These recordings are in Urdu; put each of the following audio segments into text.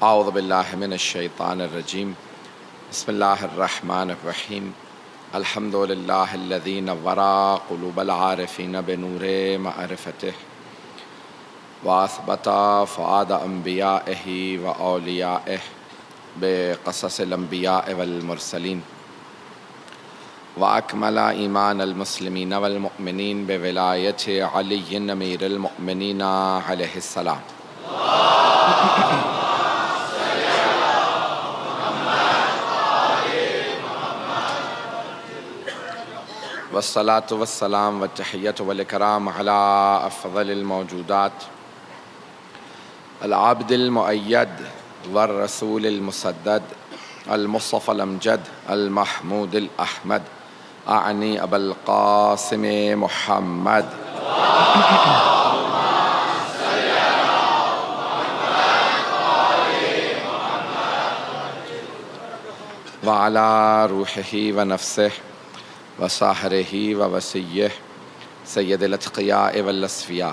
اعوذ باللہ من الشیطان الرجیم بسم اللہ الرحمن الرحیم الحمد للہ الذی نور قلوب العارفین بنور معرفتہ واثبت فؤاد انبیائہ واولیائہ بقصص الانبیاء والمرسلین واکمل ایمان المسلمین والمؤمنین بولایت علی امیر المؤمنین علیہ السلام والصلاة والسلام والتحیۃ والاکرام علی افضل الموجودات العبد المؤید والرسول المسدد المصطفى الامجد المحمود الاحمد اعنی ابا القاسم محمد وعلى روحه ونفسه وصاحره ووسیه سید الاتقیاء والاصفیاء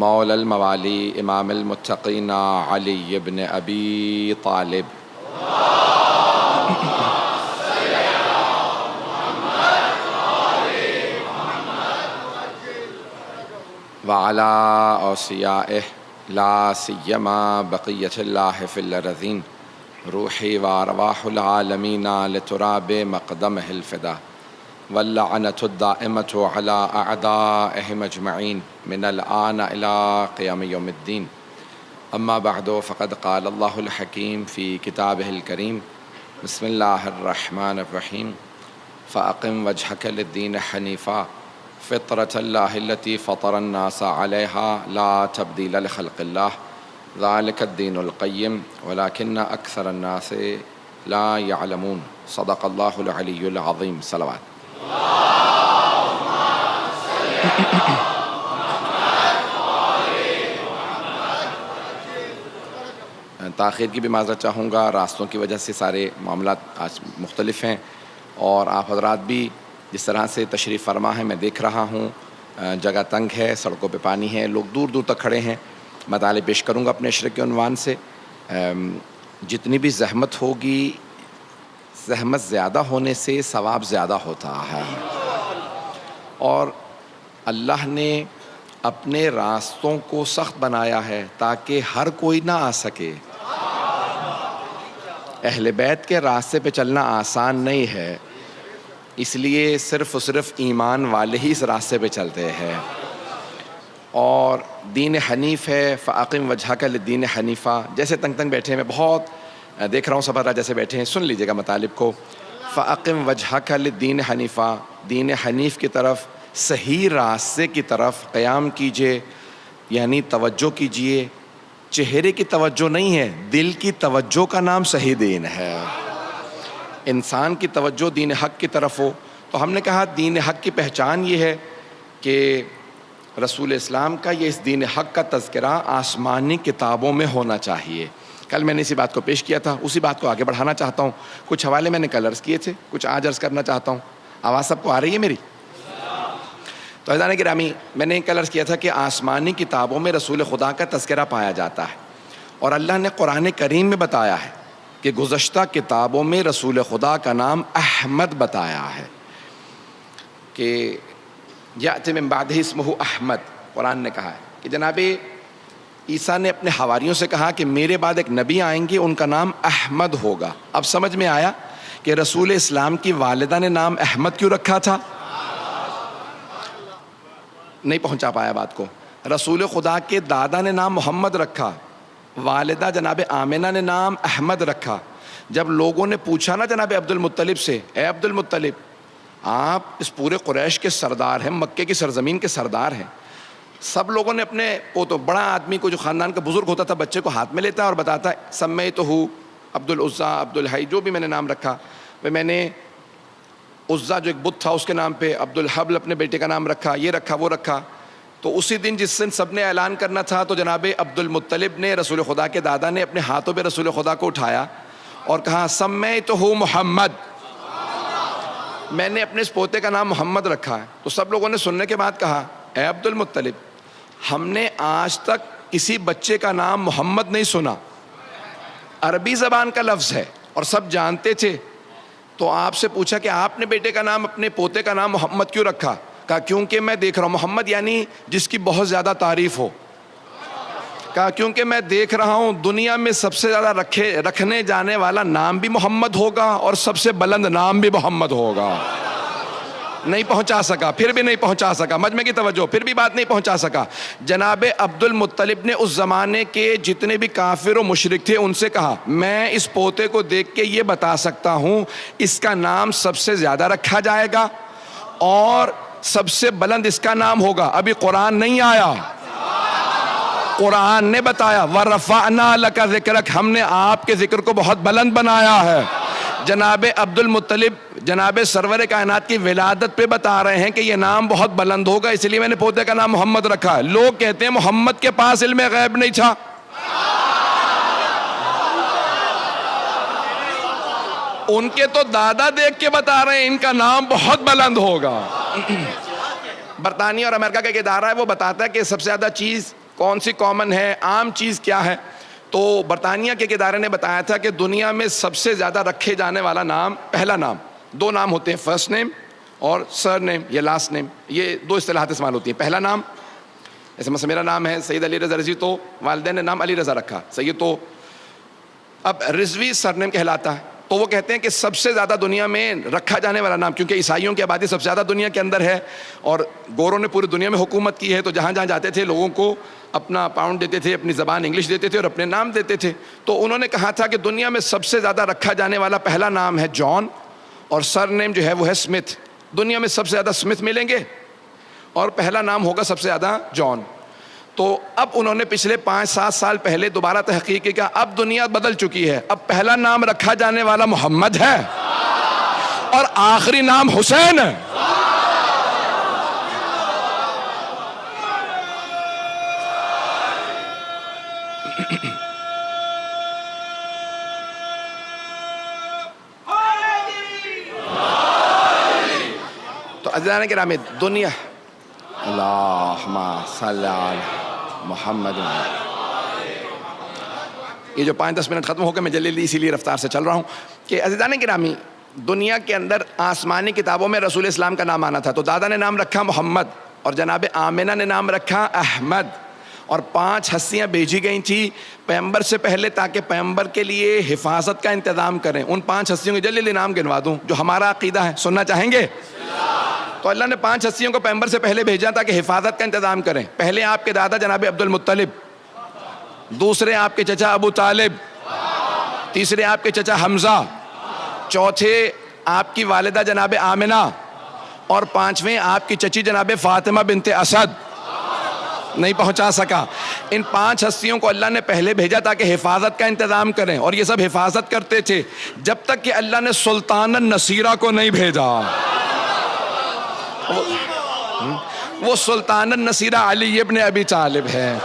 مولا الموالی امام المتقین علی بن ابی طالب وعلى اوصیائه لا سیما بقیت اللہ فی الارضین روحی وارواح العالمین لتراب مقدمہ الفدا واللعنة الدائمة على أعدائهم أجمعين من الآن إلى قيام يوم الدين أما بعد فقد قال الله الحكيم في كتابه الكريم بسم الله الرحمن الرحيم فأقم وجهك للدين حنيفا فطرة الله التي فطر الناس عليها لا تبديل لخلق الله ذلك الدين القيم ولكن أكثر الناس لا يعلمون صدق الله العلي العظيم صلوات تاخیر کی بھی معذرت چاہوں گا، راستوں کی وجہ سے سارے معاملات آج مختلف ہیں، اور آپ حضرات بھی جس طرح سے تشریف فرما ہے میں دیکھ رہا ہوں، جگہ تنگ ہے، سڑکوں پہ پانی ہے، لوگ دور دور تک کھڑے ہیں۔ مطالعے پیش کروں گا اپنے اشرے کے عنوان سے۔ جتنی بھی زحمت ہوگی، زحمت زیادہ ہونے سے ثواب زیادہ ہوتا ہے، اور اللہ نے اپنے راستوں کو سخت بنایا ہے تاکہ ہر کوئی نہ آ سکے۔ اہل بیت کے راستے پہ چلنا آسان نہیں ہے، اس لیے صرف و صرف ایمان والے ہی اس راستے پہ چلتے ہیں، اور دین حنیف ہے۔ فاقم وجہک للدین حنیفہ، جیسے تنگ تنگ بیٹھے ہیں، میں بہت دیکھ رہا ہوں سب جیسے بیٹھے ہیں، سن لیجئے گا مطالب کو۔ فاقم وجہک للدین حنیفہ، دین حنیف کی طرف، صحیح راستے کی طرف قیام کیجئے، یعنی توجہ کیجئے۔ چہرے کی توجہ نہیں ہے، دل کی توجہ کا نام صحیح دین ہے۔ انسان کی توجہ دین حق کی طرف ہو، تو ہم نے کہا دین حق کی پہچان یہ ہے کہ رسول اسلام کا یہ اس دین حق کا تذکرہ آسمانی کتابوں میں ہونا چاہیے۔ کل میں نے اسی بات کو پیش کیا تھا، اسی بات کو آگے بڑھانا چاہتا ہوں۔ کچھ حوالے میں نے کل عرض کیے تھے، کچھ آج عرض کرنا چاہتا ہوں۔ آواز سب کو آ رہی ہے میری؟ تو عزیزان گرامی، میں نے کل عرض کیا تھا کہ آسمانی کتابوں میں رسول خدا کا تذکرہ پایا جاتا ہے، اور اللہ نے قرآن کریم میں بتایا ہے کہ گزشتہ کتابوں میں رسول خدا کا نام احمد بتایا ہے، کہ یأتی من بعدہ اسمہ احمد۔ قرآن نے کہا ہے کہ جناب عیسیٰ نے اپنے حواریوں سے کہا کہ میرے بعد ایک نبی آئیں گے، ان کا نام احمد ہوگا۔ اب سمجھ میں آیا کہ رسول اسلام کی والدہ نے نام احمد کیوں رکھا تھا؟ نہیں پہنچا پایا بات کو۔ رسول خدا کے دادا نے نام محمد رکھا، والدہ جناب آمنہ نے نام احمد رکھا۔ جب لوگوں نے پوچھا نا جناب عبد المطلب سے، اے عبد المطلب، آپ اس پورے قریش کے سردار ہیں، مکے کی سرزمین کے سردار ہیں، سب لوگوں نے اپنے وہ تو بڑا آدمی کو جو خاندان کا بزرگ ہوتا تھا بچے کو ہاتھ میں لیتا ہے اور بتاتا ہے سمیتہ عبد العزیٰ عبد الحی، جو بھی میں نے نام رکھا، میں نے عزیٰ جو ایک بت تھا اس کے نام پہ عبد الحبل اپنے بیٹے کا نام رکھا، یہ رکھا وہ رکھا۔ تو اسی دن جس دن سب نے اعلان کرنا تھا تو جناب عبد المطلب نے، رسول خدا کے دادا نے، اپنے ہاتھوں پہ رسول خدا کو اٹھایا اور کہا سمیتہ محمد، میں نے اپنے اس پوتے کا نام محمد رکھا ہے۔ تو سب لوگوں نے سننے کے بعد کہا اے عبد المطلب، ہم نے آج تک کسی بچے کا نام محمد نہیں سنا، عربی زبان کا لفظ ہے اور سب جانتے تھے. تو آپ سے پوچھا کہ آپ نے بیٹے کا نام, اپنے پوتے کا نام محمد کیوں رکھا؟ کہا کیونکہ میں دیکھ رہا ہوں, محمد یعنی جس کی بہت زیادہ تعریف ہو. کہا کیونکہ میں دیکھ رہا ہوں دنیا میں سب سے زیادہ رکھنے جانے والا نام بھی محمد ہوگا اور سب سے بلند نام بھی محمد ہوگا. نہیں پہنچا سکا, پھر بھی نہیں پہنچا سکا, مجمع کی توجہ, پھر بھی بات نہیں پہنچا سکا. جناب عبد المطلب نے اس زمانے کے جتنے بھی کافر و مشرک تھے ان سے کہا میں اس پوتے کو دیکھ کے یہ بتا سکتا ہوں اس کا نام سب سے زیادہ رکھا جائے گا اور سب سے بلند اس کا نام ہوگا. ابھی قرآن نہیں آیا, قرآن نے بتایا وَرَفَعْنَا لَكَ ذِكْرَكَ, ہم نے آپ کے ذکر کو بہت بلند بنایا ہے. جناب عبد المطلب جناب سرور کائنات کی ولادت پہ بتا رہے ہیں کہ یہ نام بہت بلند ہوگا, اس لیے میں نے پوتے کا نام محمد رکھا ہے. لوگ کہتے ہیں محمد کے پاس علم غیب نہیں تھا. ان کے تو دادا دیکھ کے بتا رہے ہیں ان کا نام بہت بلند ہوگا. برطانیہ اور امریکہ کا ایک ادارہ ہے, وہ بتاتا ہے کہ سب سے زیادہ چیز کون سی کامن ہے, عام چیز کیا ہے. تو برطانیہ کے ایک ادارے نے بتایا تھا کہ دنیا میں سب سے زیادہ رکھے جانے والا نام, پہلا نام, دو نام ہوتے ہیں, فرسٹ نیم اور سر نیم یا لاسٹ نیم, یہ دو اصطلاحات استعمال ہوتی ہیں. پہلا نام, جیسے مثلا میرا نام ہے سید علی رضا رضوی, تو والدین نے نام علی رضا رکھا, سید, تو اب رضوی سر نیم کہلاتا ہے. تو وہ کہتے ہیں کہ سب سے زیادہ دنیا میں رکھا جانے والا نام, کیونکہ عیسائیوں کی آبادی سب سے زیادہ دنیا کے اندر ہے اور گوروں نے پوری دنیا میں حکومت کی ہے, تو جہاں جہاں جاتے تھے لوگوں کو اپنا پاؤنڈ دیتے تھے, اپنی زبان انگلش دیتے تھے اور اپنے نام دیتے تھے. تو انہوں نے کہا تھا کہ دنیا میں سب سے زیادہ رکھا جانے والا پہلا نام ہے جان اور سر نیم جو ہے وہ ہے اسمتھ. دنیا میں سب سے زیادہ اسمتھ ملیں گے اور پہلا نام ہوگا سب سے زیادہ جان. تو اب انہوں نے پچھلے 5-7 سال پہلے دوبارہ تحقیق کی, اب دنیا بدل چکی ہے, اب پہلا نام رکھا جانے والا محمد ہے اور آخری نام حسین ہے. تو عزیزان گرامی, دنیا, اللہم صلی علی محمد, یہ جو 5-10 منٹ ختم ہو گئے, میں جلدی اسی لیے رفتار سے چل رہا ہوں کہ عزیزان گرامی دنیا کے اندر آسمانی کتابوں میں رسول اسلام کا نام آنا تھا. تو دادا نے نام رکھا محمد اور جناب آمنہ نے نام رکھا احمد, اور 5 ہستیاں بھیجی گئی تھیں پیغمبر سے پہلے تاکہ پیغمبر کے لیے حفاظت کا انتظام کریں. ان 5 ہستیوں کے جلدی نام گنوا دوں جو ہمارا عقیدہ ہے, سننا چاہیں گے؟ تو اللہ نے 5 ہستیوں کو پیغمبر سے پہلے بھیجا تاکہ حفاظت کا انتظام کریں. پہلے آپ کے دادا جناب عبد المطلب, دوسرے آپ کے چچا ابو طالب, تیسرے آپ کے چچا حمزہ, چوتھے آپ کی والدہ جناب آمنہ اور 5ویں آپ کی چچی جناب فاطمہ بنت اسد. نہیں پہنچا سکا. ان 5 ہستیوں کو اللہ نے پہلے بھیجا تاکہ حفاظت کا انتظام کریں, اور یہ سب حفاظت کرتے تھے جب تک کہ اللہ نے سلطان النصیرہ کو نہیں بھیجا. وہ سلطان النصیرہ علی ابن ابی طالب ہے.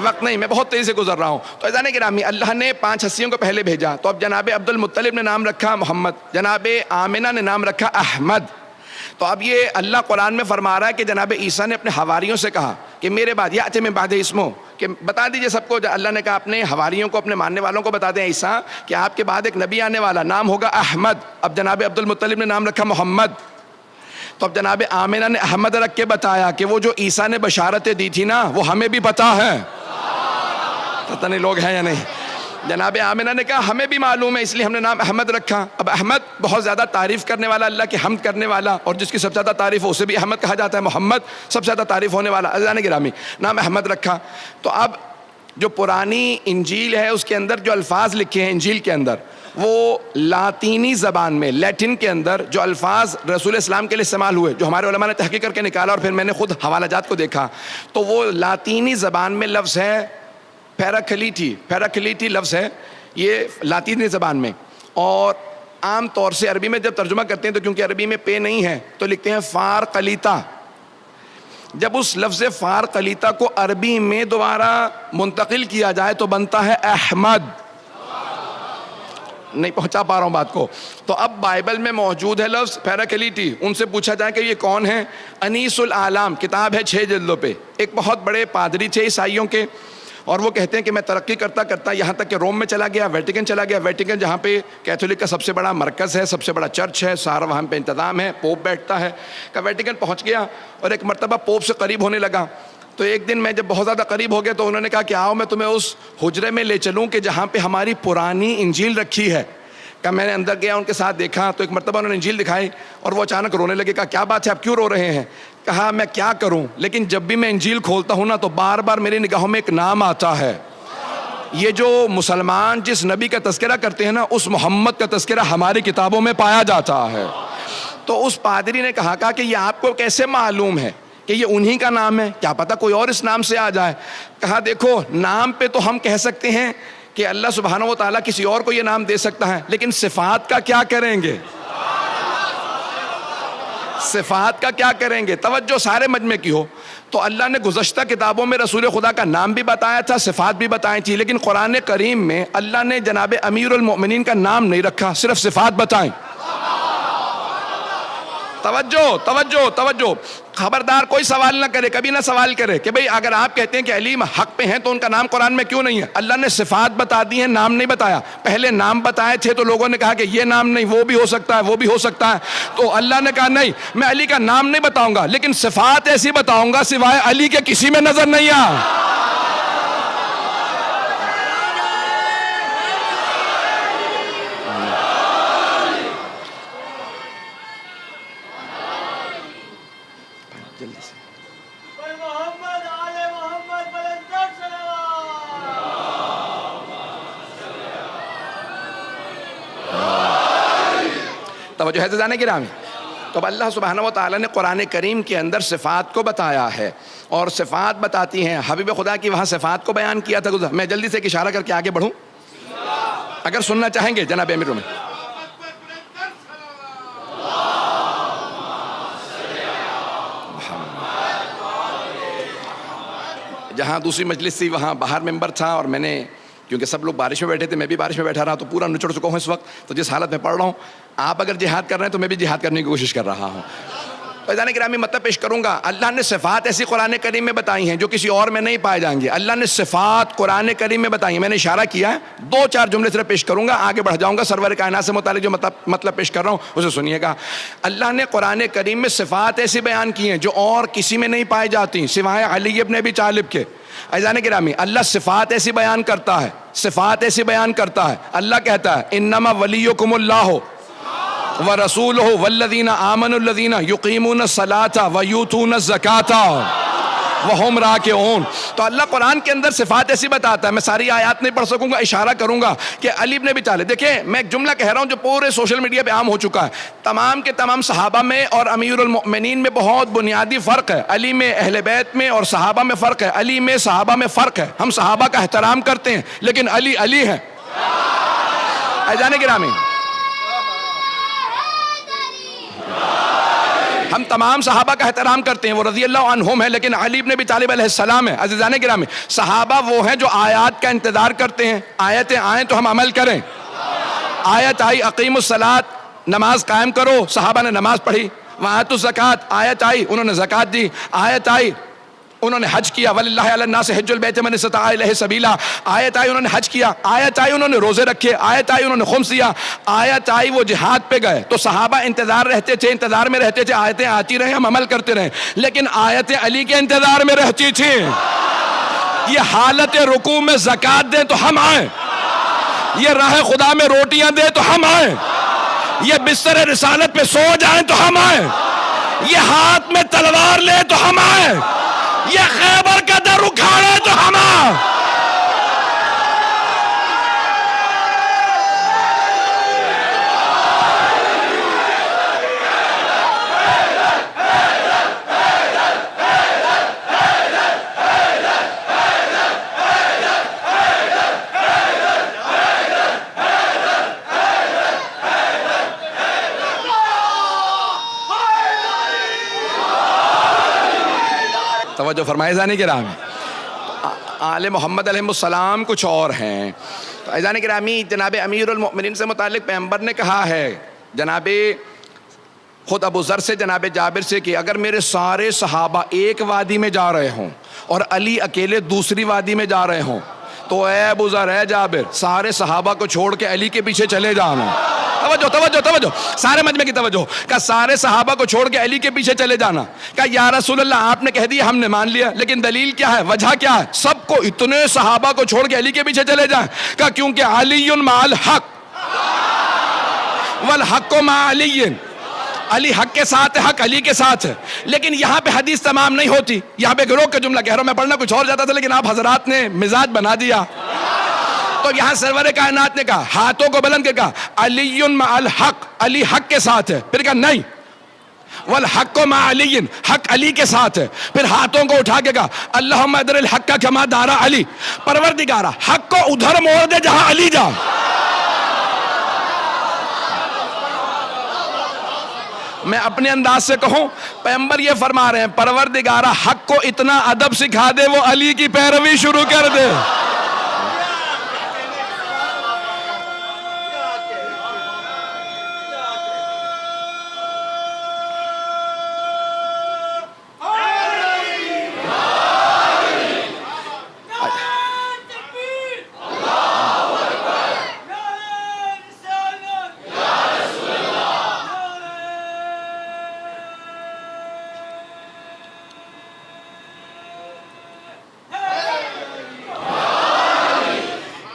وقت نہیں, میں بہت تیزی سے گزر رہا ہوں. تو عزیزان گرامی اللہ نے 5 ہستیوں کو پہلے بھیجا. تو اب جناب عبد المطلب نے نام رکھا محمد, جناب آمنہ نے نام رکھا احمد. تو اب یہ اللہ قرآن میں فرما رہا ہے کہ جناب عیسیٰ نے اپنے حواریوں سے کہا کہ میرے بعد یأتی من بعد اسمہ, کہ بتا دیجئے سب کو. اللہ نے کہا اپنے حواریوں کو, اپنے ماننے والوں کو بتا دیں عیسیٰ کہ آپ کے بعد ایک نبی آنے والا, نام ہوگا احمد. اب جناب عبد المطلب نے نام رکھا محمد. تو اب جناب آمنہ نے احمد رکھ کے بتایا کہ وہ جو عیسیٰ نے بشارتیں دی تھی نا وہ ہمیں بھی پتا ہے. پتہ نہیں لوگ ہیں یا نہیں. جناب آمنہ نے کہا ہمیں بھی معلوم ہے, اس لیے ہم نے نام احمد رکھا. اب احمد بہت زیادہ تعریف کرنے والا, اللہ کی حمد کرنے والا, اور جس کی سب سے زیادہ تعریف ہو اسے بھی احمد کہا جاتا ہے. محمد سب سے زیادہ تعریف ہونے والا. عزیزان گرامی نام احمد رکھا. تو اب جو پرانی انجیل ہے اس کے اندر جو الفاظ لکھے ہیں انجیل کے اندر, وہ لاطینی زبان میں, لیٹن کے اندر جو الفاظ رسول اسلام کے لیے استعمال ہوئے, جو ہمارے علماء نے تحقیق کر کے نکالا اور پھر میں نے خود حوالہ جات کو دیکھا, تو وہ لاطینی زبان میں لفظ ہے پیراکلیٹی. پیراکلیٹی لفظ ہے یہ لاطینی زبان میں, اور عام طور سے عربی میں جب ترجمہ کرتے ہیں تو کیونکہ عربی میں پے نہیں ہے تو لکھتے ہیں فار قلیتا. جب اس لفظ فار قلیتا کو عربی میں دوبارہ منتقل کیا جائے تو بنتا ہے احمد. نہیں پہنچا پا رہا ہوں بات کو. تو اب بائبل میں موجود ہے لفظ پیراکلیٹی. ان سے پوچھا جائے کہ یہ کون ہے؟ انیس العالم کتاب ہے 6 جلدوں پہ, ایک بہت بڑے پادری تھے عیسائیوں کے, اور وہ کہتے ہیں کہ میں ترقی کرتا کرتا یہاں تک کہ روم میں چلا گیا، ویٹیکن چلا گیا، ویٹیکن جہاں پہ کیتھولک کا سب سے بڑا مرکز ہے، سب سے بڑا چرچ ہے، سارا وہاں پہ انتظام ہے، پوپ بیٹھتا ہے، کہ ویٹیکن پہنچ گیا اور ایک مرتبہ پوپ سے قریب ہونے لگا. تو ایک دن میں جب بہت زیادہ قریب ہو گیا تو انہوں نے کہا کہ آؤ میں تمہیں اس حجرے میں لے چلوں کہ جہاں پہ ہماری پرانی انجیل رکھی ہے. کہ میں نے اندر گیا، ان کے ساتھ دیکھا تو ایک مرتبہ انہوں نے انجیل دکھائی اور وہ اچانک رونے لگے. کہا کیا بات ہے، آپ کیوں رو رہے ہیں؟ کہا میں کیا کروں، لیکن جب بھی میں انجیل کھولتا ہوں نا تو بار بار میری نگاہوں میں ایک نام آتا ہے. یہ جو مسلمان جس نبی کا تذکرہ کرتے ہیں نا، اس محمد کا تذکرہ ہماری کتابوں میں پایا جاتا ہے. تو اس پادری نے کہا کہ یہ آپ کو کیسے معلوم ہے کہ یہ انہی کا نام ہے؟ کیا پتہ کوئی اور اس نام سے آ جائے. کہا دیکھو، نام پہ تو ہم کہہ سکتے ہیں کہ اللہ سبحانہ و تعالیٰ کسی اور کو یہ نام دے سکتا ہے، لیکن صفات کا کیا کریں گے؟ صفات کا کیا کریں گے؟ توجہ سارے مجمع کی ہو. تو اللہ نے گزشتہ کتابوں میں رسول خدا کا نام بھی بتایا تھا، صفات بھی بتائی تھی، لیکن قرآن کریم میں اللہ نے جناب امیر المؤمنین کا نام نہیں رکھا، صرف صفات بتائیں. توجہ توجہ توجہ. خبردار کوئی سوال نہ کرے، کبھی نہ سوال کرے کہ بھئی اگر آپ کہتے ہیں کہ علی حق پہ ہیں تو ان کا نام قرآن میں کیوں نہیں ہے؟ اللہ نے صفات بتا دی ہیں، نام نہیں بتایا. پہلے نام بتائے تھے تو لوگوں نے کہا کہ یہ نام نہیں، وہ بھی ہو سکتا ہے، وہ بھی ہو سکتا ہے. تو اللہ نے کہا نہیں، میں علی کا نام نہیں بتاؤں گا، لیکن صفات ایسی بتاؤں گا سوائے علی کے کسی میں نظر نہیں آ. جلدی سے محمد آل محمد بلندر توجہ ہے عزیزان گرامی. تو اب اللہ سبحانہ و تعالیٰ نے قرآن کریم کے اندر صفات کو بتایا ہے، اور صفات بتاتی ہیں. حبیب خدا کی وہاں صفات کو بیان کیا تھا. میں جلدی سے ایک اشارہ کر کے آگے بڑھوں، اگر سننا چاہیں گے جناب امیر میں. جہاں دوسری مجلس تھی وہاں باہر ممبر تھا، اور میں نے کیونکہ سب لوگ بارش میں بیٹھے تھے، میں بھی بارش میں بیٹھا رہا، تو پورا نچڑ چکا ہوں اس وقت. تو جس حالت میں پڑھ رہا ہوں، آپ اگر جہاد کر رہے ہیں تو میں بھی جہاد کرنے کی کوشش کر رہا ہوں. فیضان گرامی مطلب پیش کروں گا. اللہ نے صفات ایسی قرآن کریم میں بتائی ہیں جو کسی اور میں نہیں پائے جائیں گے. اللہ نے صفات قرآن کریم میں بتائی ہیں. میں نے اشارہ کیا ہے، 2-4 جملے صرف پیش کروں گا، آگے بڑھ جاؤں گا. سرور کائنات سے متعلق جو مطلب پیش کر رہا ہوں اسے سنیے گا. اللہ نے قرآن کریم میں صفات ایسی بیان کی ہیں جو اور کسی میں نہیں پائی جاتی سوائے علی ابن ابی طالب کے. عزیزان گرامی، اللہ صفات ایسی بیان کرتا ہے، صفات ایسی بیان کرتا ہے. اللہ کہتا ہے انما ولیکم اللہ ورسولہ والذین آمنوا الذین یقیمون الصلاۃ ویؤتون الزکاۃ وہم راکعون. تو اللہ قرآن کے اندر صفات ایسی بتاتا ہے. میں ساری آیات نہیں پڑھ سکوں گا، اشارہ کروں گا کہ علی ابن ابی طالب. دیکھیں میں ایک جملہ کہہ رہا ہوں جو پورے سوشل میڈیا پہ عام ہو چکا ہے. تمام کے تمام صحابہ میں اور امیر المؤمنین میں بہت بنیادی فرق ہے. علی میں، اہل بیت میں اور صحابہ میں فرق ہے. علی میں، صحابہ میں فرق ہے. ہم صحابہ کا احترام کرتے ہیں لیکن علی علی ہے. عزیزان گرامی، ہم تمام صحابہ کا احترام کرتے ہیں، وہ رضی اللہ عنہم ہے، لیکن علی ابن ابی طالب علیہ السلام ہے. عزیزان گرامی، صحابہ وہ ہیں جو آیات کا انتظار کرتے ہیں، آیتیں آئیں تو ہم عمل کریں. آیت آئی اقیم الصلاۃ، نماز قائم کرو، صحابہ نے نماز پڑھی. وآتوا الزکاۃ، آیت آئی انہوں نے زکوٰۃ دی. آیت آئی انہوں نے حج کیا، وَلِلَّهِ عَلَى النَّاسِ حِجُّ الْبَيْتِ مَنِ اسْتَطَاعَ إِلَيْهِ سَبِيلًا. آیت آئی انہوں نے حج کیا. آیت آئی انہوں نے روزے رکھے. آیت آئی انہوں نے خمس دیا. آیت آئی وہ جہاد پہ گئے. تو صحابہ انتظار میں رہتے تھے آیتیں آتی رہیں، ہم عمل کرتے رہیں. لیکن آیتیں علی کے انتظار میں رہتی تھیں. یہ حالت رکوع میں زکوٰۃ دیں تو ہم آئیں، یہ راہ خدا میں روٹیاں دیں تو ہم آئیں، یہ بستر رسالت پہ سو جائیں تو ہم آئیں، یہ ہاتھ میں تلوار لے تو ہم آئیں، یہ خیبر کا در اکھاڑے تو ہم آئیں. توجہ فرمائے جانے کے رامی. آل محمد علیہ السلام کچھ اور ہیں. تو ایزان گرامی، جناب امیر المؤمنین سے متعلق پیغمبر نے کہا ہے، جناب خود ابو ذر سے جناب جابر سے کہ اگر میرے سارے صحابہ ایک وادی میں جا رہے ہوں اور علی اکیلے دوسری وادی میں جا رہے ہوں تو اے ابو ذر اے جابر سارے صحابہ کو چھوڑ کے علی کے پیچھے چلے جانا. توجہ توجہ توجہ, سارے مجمع کی توجہ. کہا سارے صحابہ کو چھوڑ کے علی کے پیچھے چلے جانا. کہا یا رسول اللہ آپ نے کہہ دیا ہم نے مان لیا, لیکن دلیل کیا ہے, وجہ کیا ہے؟ سب کو اتنے صحابہ کو چھوڑ کے علی کے پیچھے چلے جائیں. کہا کیونکہ علی مع الحق والحق مع علی, علی حق کے ساتھ ہے, حق علی کے ساتھ ہے. لیکن یہاں پہ حدیث تمام نہیں ہوتی, یہاں پہ ایک روک کا جملہ کہہ رہا ہوں, میں پڑھنا کچھ اور جاتا تھا لیکن آپ حضرات نے مزاج بنا دیا. تو یہاں سرور کائنات نے کہا, ہاتھوں کو بلند کر کہا علی مع الحق, علی حق کے ساتھ ہے. پھر کہا نہیں, والحق مع علی, حق علی کے ساتھ ہے. پھر ہاتھوں کو اٹھا کے کہا اللہم ادر الحق کما دارا علی, پروردگارا حق کو ادھر موڑ دے جہاں علی جا. میں اپنے انداز سے کہوں, پیغمبر یہ فرما رہے ہیں پروردگارہ حق کو اتنا ادب سکھا دے وہ علی کی پیروی شروع کر دے.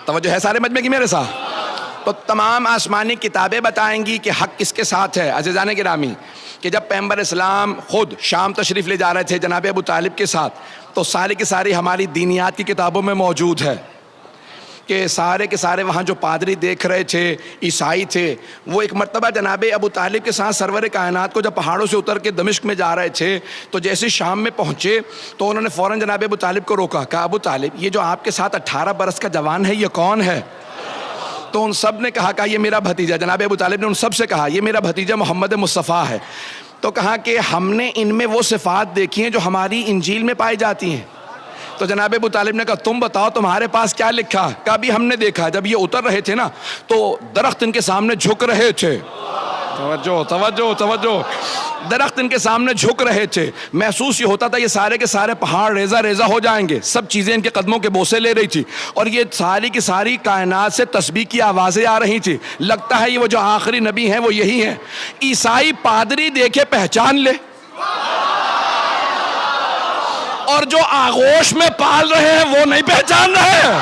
توجہ ہے سارے مجمع کی میرے ساتھ؟ تو تمام آسمانی کتابیں بتائیں گی کہ حق کس کے ساتھ ہے. عزیزان گرامی, کہ جب پیغمبر اسلام خود شام تشریف لے جا رہے تھے جناب ابو طالب کے ساتھ, تو ساری کی ساری ہماری دینیات کی کتابوں میں موجود ہے کہ سارے کے سارے وہاں جو پادری دیکھ رہے تھے, عیسائی تھے, وہ ایک مرتبہ جناب ابو طالب کے ساتھ سرور کائنات کو جب پہاڑوں سے اتر کے دمشق میں جا رہے تھے تو جیسے شام میں پہنچے تو انہوں نے فوراً جناب ابو طالب کو روکا. کہا ابو طالب یہ جو آپ کے ساتھ 18 برس کا جوان ہے یہ کون ہے؟ تو ان سب نے کہا یہ میرا بھتیجا. جناب ابو طالب نے ان سب سے کہا یہ میرا بھتیجا محمد مصطفیٰ ہے. تو کہا کہ ہم نے ان میں وہ صفات دیکھی ہیں جو ہماری انجیل میں پائی جاتی ہیں. تو جناب ابو طالب نے کہا تم بتاؤ تمہارے پاس کیا لکھا؟ کہا بھی ہم نے دیکھا جب یہ اتر رہے تھے نا تو درخت ان کے سامنے جھک رہے تھے. توجہ توجہ توجہ, درخت ان کے سامنے جھک رہے تھے. محسوس یہ ہوتا تھا یہ سارے کے سارے پہاڑ ریزہ ریزہ ہو جائیں گے. سب چیزیں ان کے قدموں کے بوسے لے رہی تھی اور یہ ساری کی ساری کائنات سے تسبیح کی آوازیں آ رہی تھی. لگتا ہے یہ وہ جو آخری نبی ہیں وہ یہی ہیں. عیسائی پادری دیکھے پہچان لے, اور جو آغوش میں پال رہے ہیں وہ نہیں پہچان رہے ہیں.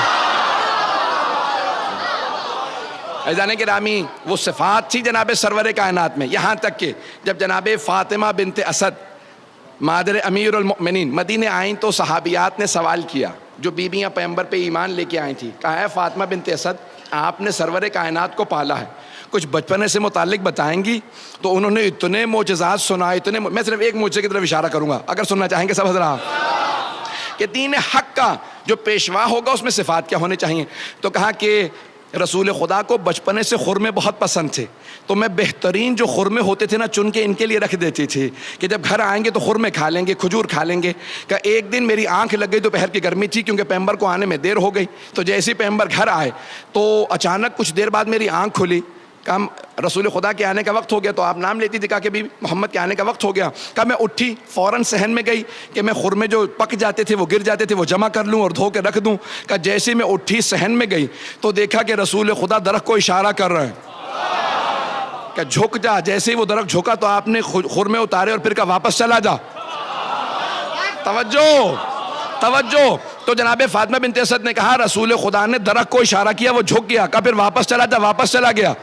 عزیزان گرامی, وہ صفات تھی جناب سرور کائنات میں, یہاں تک کہ جب جناب فاطمہ بنت اسد مادر امیر المؤمنین مدینے آئیں تو صحابیات نے سوال کیا, جو بیویاں پیغمبر پہ ایمان لے کے آئی تھی, کہا ہے فاطمہ بنت اسد آپ نے سرور کائنات کو پالا ہے, کچھ بچپنے سے متعلق بتائیں گی؟ تو انہوں نے اتنے معجزات سنائے, میں صرف ایک معجزے کی طرف اشارہ کروں گا اگر سننا چاہیں گے سب حضرات, کہ دین حق کا جو پیشوا ہوگا اس میں صفات کیا ہونے چاہیے. تو کہا کہ رسول خدا کو بچپنے سے خرمے بہت پسند تھے, تو میں بہترین جو خرمے ہوتے تھے نا چن کے ان کے لیے رکھ دیتی تھی کہ جب گھر آئیں گے تو خرمے کھا لیں گے, کھجور کھا لیں گے. کہ ایک دن میری آنکھ لگ گئی, دوپہر کی گرمی تھی کیونکہ پیغمبر کو آنے میں دیر ہو گئی, تو جیسے ہی پیغمبر گھر آئے تو اچانک کچھ دیر بعد میری آنکھ کھلی. کہا رسول خدا کے آنے کا وقت ہو گیا, تو آپ نام لیتی تھی, کہا کہ بھی محمد کے آنے کا وقت ہو گیا. کہا میں اٹھی فوراً صحن میں گئی کہ میں خرمے جو پک جاتے تھے وہ گر جاتے تھے وہ جمع کر لوں اور دھو کے رکھ دوں. کہا جیسے میں اٹھی صحن میں گئی تو دیکھا کہ رسول خدا درخت کو اشارہ کر رہے ہیں کہ جھک جا. جیسے ہی وہ درخت جھکا تو آپ نے خرمے اتارے اور پھر کہا واپس چلا جا. توجہ توجہ. تو جناب فاطمہ بنت اسد نے کہا رسول خدا نے درخت کو اشارہ کیا, وہ جھک گیا. کہا پھر واپس چلا جا, واپس چلا گیا.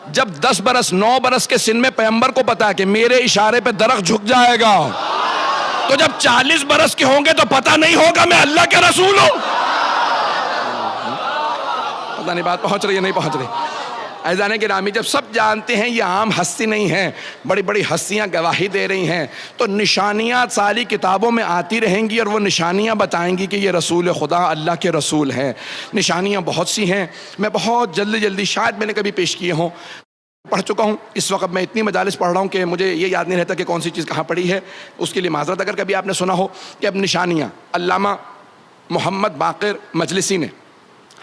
جب 10 برس 9 برس کے سن میں پیغمبر کو پتا ہے کہ میرے اشارے پہ درخت جھک جائے گا, تو جب 40 برس کے ہوں گے تو پتہ نہیں ہوگا میں اللہ کے رسول ہوں. پتہ نہیں بات پہنچ رہی ہے نہیں پہنچ رہی. عزیزان گرامی, جب سب جانتے ہیں یہ عام ہستی نہیں ہے, بڑی بڑی ہستیاں گواہی دے رہی ہیں, تو نشانیاں ساری کتابوں میں آتی رہیں گی اور وہ نشانیاں بتائیں گی کہ یہ رسول خدا اللہ کے رسول ہیں. نشانیاں بہت سی ہیں, میں بہت جلدی شاید میں نے کبھی پیش کیے ہوں, پڑھ چکا ہوں. اس وقت میں اتنی مجالس پڑھ رہا ہوں کہ مجھے یہ یاد نہیں رہتا کہ کون سی چیز کہاں پڑھی ہے, اس کے لیے معذرت. اگر کبھی آپ نے سنا ہو کہ اب نشانیاں علامہ محمد باقر مجلسی نے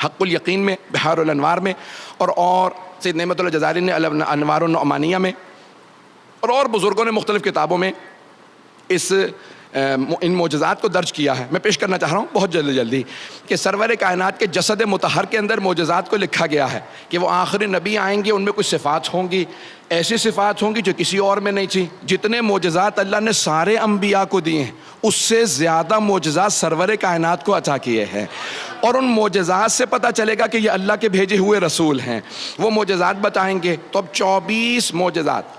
حق الیقین میں, بحار الانوار میں, اور سید نعمت اللہ جزائری نے انوار النعمانیہ میں, اور بزرگوں نے مختلف کتابوں میں ان معجزات کو درج کیا ہے. میں پیش کرنا چاہ رہا ہوں بہت جلدی کہ سرور کائنات کے جسد مطہر کے اندر معجزات کو لکھا گیا ہے کہ وہ آخری نبی آئیں گے، ان میں کچھ صفات ہوں گی، ایسی صفات ہوں گی جو کسی اور میں نہیں تھی. جتنے معجزات اللہ نے سارے انبیاء کو دیے ہیں اس سے زیادہ معجزات سرور کائنات کو عطا کیے ہیں، اور ان معجزات سے پتہ چلے گا کہ یہ اللہ کے بھیجے ہوئے رسول ہیں. وہ معجزات بتائیں گے. تو اب 24 معجزات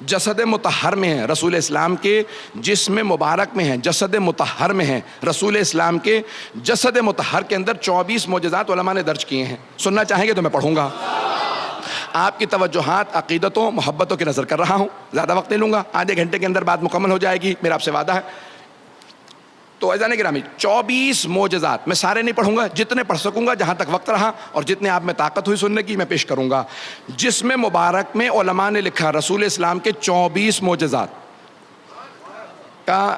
جسد مطہر میں ہیں، رسول اسلام کے جسم مبارک میں ہیں، جسد مطہر میں ہیں. رسول اسلام کے جسد مطہر کے اندر 24 معجزات علماء نے درج کیے ہیں. سننا چاہیں گے تو میں پڑھوں گا. آپ کی توجہات عقیدتوں محبتوں کی نظر کر رہا ہوں، زیادہ وقت نہیں لوں گا، آدھے گھنٹے کے اندر بات مکمل ہو جائے گی، میرا آپ سے وعدہ ہے. تو عزیزان گرامی 24 معجزات میں سارے نہیں پڑھوں گا، جتنے پڑھ سکوں گا جہاں تک وقت رہا اور جتنے آپ میں طاقت ہوئی سننے کی میں پیش کروں گا. جسم مبارک میں علماء نے لکھا رسول اسلام کے 24 معجزات کا.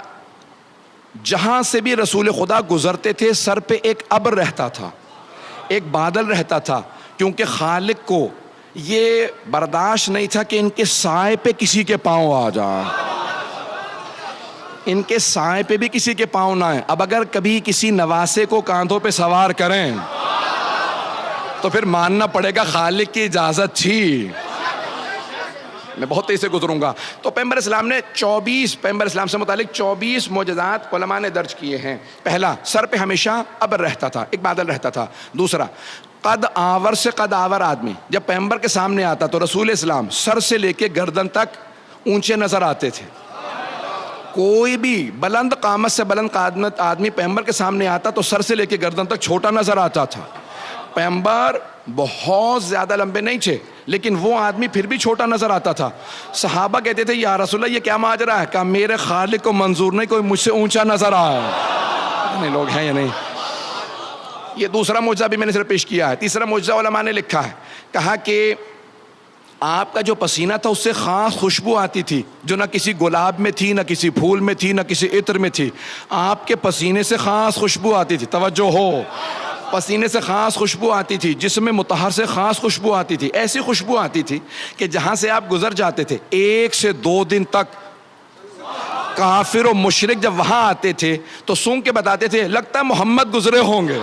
جہاں سے بھی رسول خدا گزرتے تھے سر پہ ایک ابر رہتا تھا، ایک بادل رہتا تھا، کیونکہ خالق کو یہ برداشت نہیں تھا کہ ان کے سائے پہ کسی کے پاؤں آ جائیں، ان کے سائے پہ بھی کسی کے پاؤں نہ آئیں. اب اگر کبھی کسی نواسے کو کاندھوں پہ سوار کریں تو پھر ماننا پڑے گا خالق کی اجازت تھی. میں بہت تیزی سے گزروں گا. تو پیغمبر اسلام نے پیغمبر اسلام سے متعلق 24 معجزات علماء نے درج کیے ہیں. پہلا، سر پہ ہمیشہ ابر رہتا تھا، ایک بادل رہتا تھا. دوسرا، قد آور سے قد آور آدمی جب پیغمبر کے سامنے آتا تو رسول اسلام سر سے لے کے گردن تک اونچے نظر آتے تھے. کوئی بھی بلند قامت سے بلند قامت آدمی پیغمبر کے سامنے آتا تو سر سے لے کے گردن تک چھوٹا نظر آتا تھا. پیغمبر بہت زیادہ لمبے نہیں تھے لیکن وہ آدمی پھر بھی چھوٹا نظر آتا تھا. صحابہ کہتے تھے یا رسول اللہ یہ کیا ماجرا ہے؟ کہا میرے خالق کو منظور نہیں کوئی مجھ سے اونچا نظر آئے. نہیں لوگ ہیں یا نہیں؟ یہ دوسرا معجزہ بھی میں نے صرف پیش کیا ہے. تیسرا معجزہ علماء نے لکھا ہے، کہا کہ آپ کا جو پسینہ تھا اس سے خاص خوشبو آتی تھی جو نہ کسی گلاب میں تھی، نہ کسی پھول میں تھی، نہ کسی عطر میں تھی. آپ کے پسینے سے خاص خوشبو آتی تھی. توجہ ہو، پسینے سے خاص خوشبو آتی تھی، جسم مطہر سے خاص خوشبو آتی تھی. ایسی خوشبو آتی تھی کہ جہاں سے آپ گزر جاتے تھے 1 سے 2 دن تک کافر و مشرک جب وہاں آتے تھے تو سونگ کے بتاتے تھے لگتا ہے محمد گزرے ہوں گے.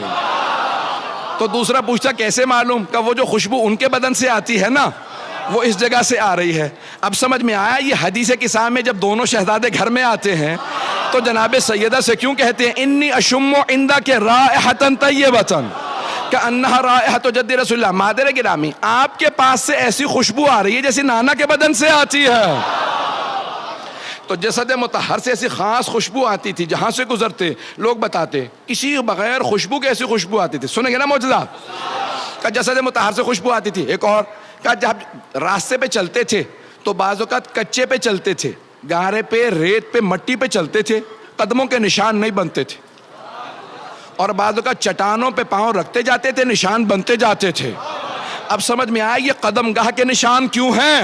تو دوسرا پوچھتا کیسے معلوم؟ کہ وہ جو خوشبو ان کے بدن سے آتی ہے نا وہ اس جگہ سے آ رہی ہے. اب سمجھ میں آیا یہ حدیث قصہ میں جب دونوں شہزادے گھر میں آتے ہیں تو جناب سیدہ سے کیوں کہتے ہیں انی اشم عندک رائحۃ طیبۃ کأنہا رائحۃ جد رسول اللہ. مادر گرامی آپ کے پاس سے ایسی خوشبو آ رہی ہے جیسے نانا کے بدن سے آتی ہے. تو جسد مطہر سے ایسی خاص خوشبو آتی تھی جہاں سے گزرتے لوگ بتاتے کسی بغیر خوشبو کے ایسی خوشبو آتی تھی. سنیں گے نا معجزہ کہ جسد مطہر سے خوشبو آتی تھی. ایک اور کہ جب راستے پہ چلتے تھے تو بعض اوقات کچے پہ چلتے تھے، گارے پہ، ریت پہ، مٹی پہ چلتے تھے، قدموں کے نشان نہیں بنتے تھے. اور بعض اوقات چٹانوں پہ پاؤں رکھتے جاتے تھے، نشان بنتے جاتے تھے. اب سمجھ میں آیا یہ قدم گاہ کے نشان کیوں ہیں.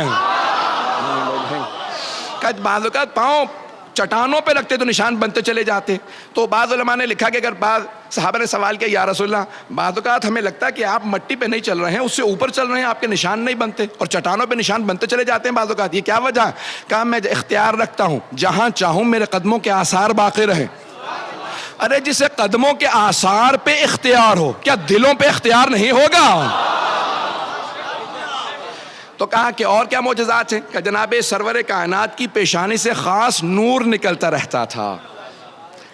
بعض اوقات پاؤں چٹانوں پہ رکھتے تو نشان بنتے چلے جاتے. تو بعض علماء نے لکھا کہ اگر بعض صحابہ نے سوال کیا یا رسول اللہ بعض اوقات ہمیں لگتا ہے کہ آپ مٹی پہ نہیں چل رہے ہیں، اس سے اوپر چل رہے ہیں، آپ کے نشان نہیں بنتے اور چٹانوں پہ نشان بنتے چلے جاتے ہیں بعض اوقات، یہ کیا وجہ ہے؟ کہا میں اختیار رکھتا ہوں جہاں چاہوں میرے قدموں کے آثار باقی رہیں. ارے جسے قدموں کے آثار پہ اختیار ہو کیا دلوں پہ اختیار نہیں ہوگا؟ تو کہا کہ اور کیا معجزات ہیں؟ کہ جناب سرور کائنات کی پیشانی سے خاص نور نکلتا رہتا تھا،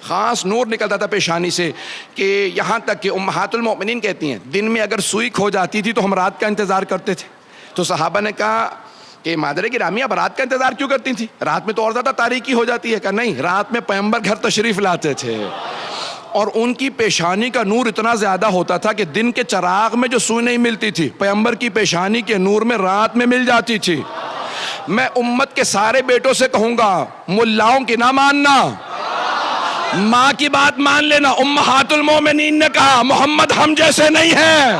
خاص نور نکلتا تھا پیشانی سے، کہ یہاں تک کہ امہات المؤمنین کہتی ہیں دن میں اگر سوئی کھو جاتی تھی تو ہم رات کا انتظار کرتے تھے. تو صحابہ نے کہا کہ مادر گرامی اب رات کا انتظار کیوں کرتی تھی؟ رات میں تو اور زیادہ تاریکی ہو جاتی ہے. کہ نہیں، رات میں پیغمبر گھر تشریف لاتے تھے اور ان کی پیشانی کا نور اتنا زیادہ ہوتا تھا کہ دن کے چراغ میں جو سوئی نہیں ملتی تھی پیغمبر کی پیشانی کے نور میں رات میں مل جاتی تھی. میں امت کے سارے بیٹوں سے کہوں گا ملاؤں کی نہ ماننا، ماں کی بات مان لینا. امہات المومنین نے کہا محمد ہم جیسے نہیں ہیں.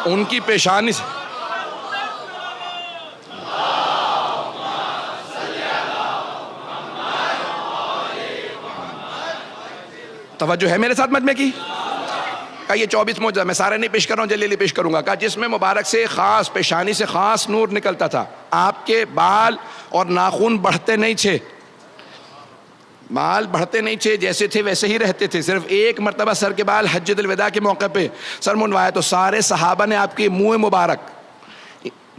ان کی پیشانی سے توجہ ہے میرے ساتھ مجمع کی؟ کہا یہ 24 معجزہ میں سارے نہیں پیش کر رہا ہوں، جلدی جلدی پیش کروں گا. کہا جسم مبارک سے خاص پیشانی سے خاص نور نکلتا تھا. آپ کے بال اور ناخن بڑھتے نہیں تھے، بال بڑھتے نہیں تھے، جیسے تھے ویسے ہی رہتے تھے. صرف ایک مرتبہ سر کے بال حجۃ الوداع کے موقع پہ سر منڈوایا تو سارے صحابہ نے آپ کی منہ مبارک،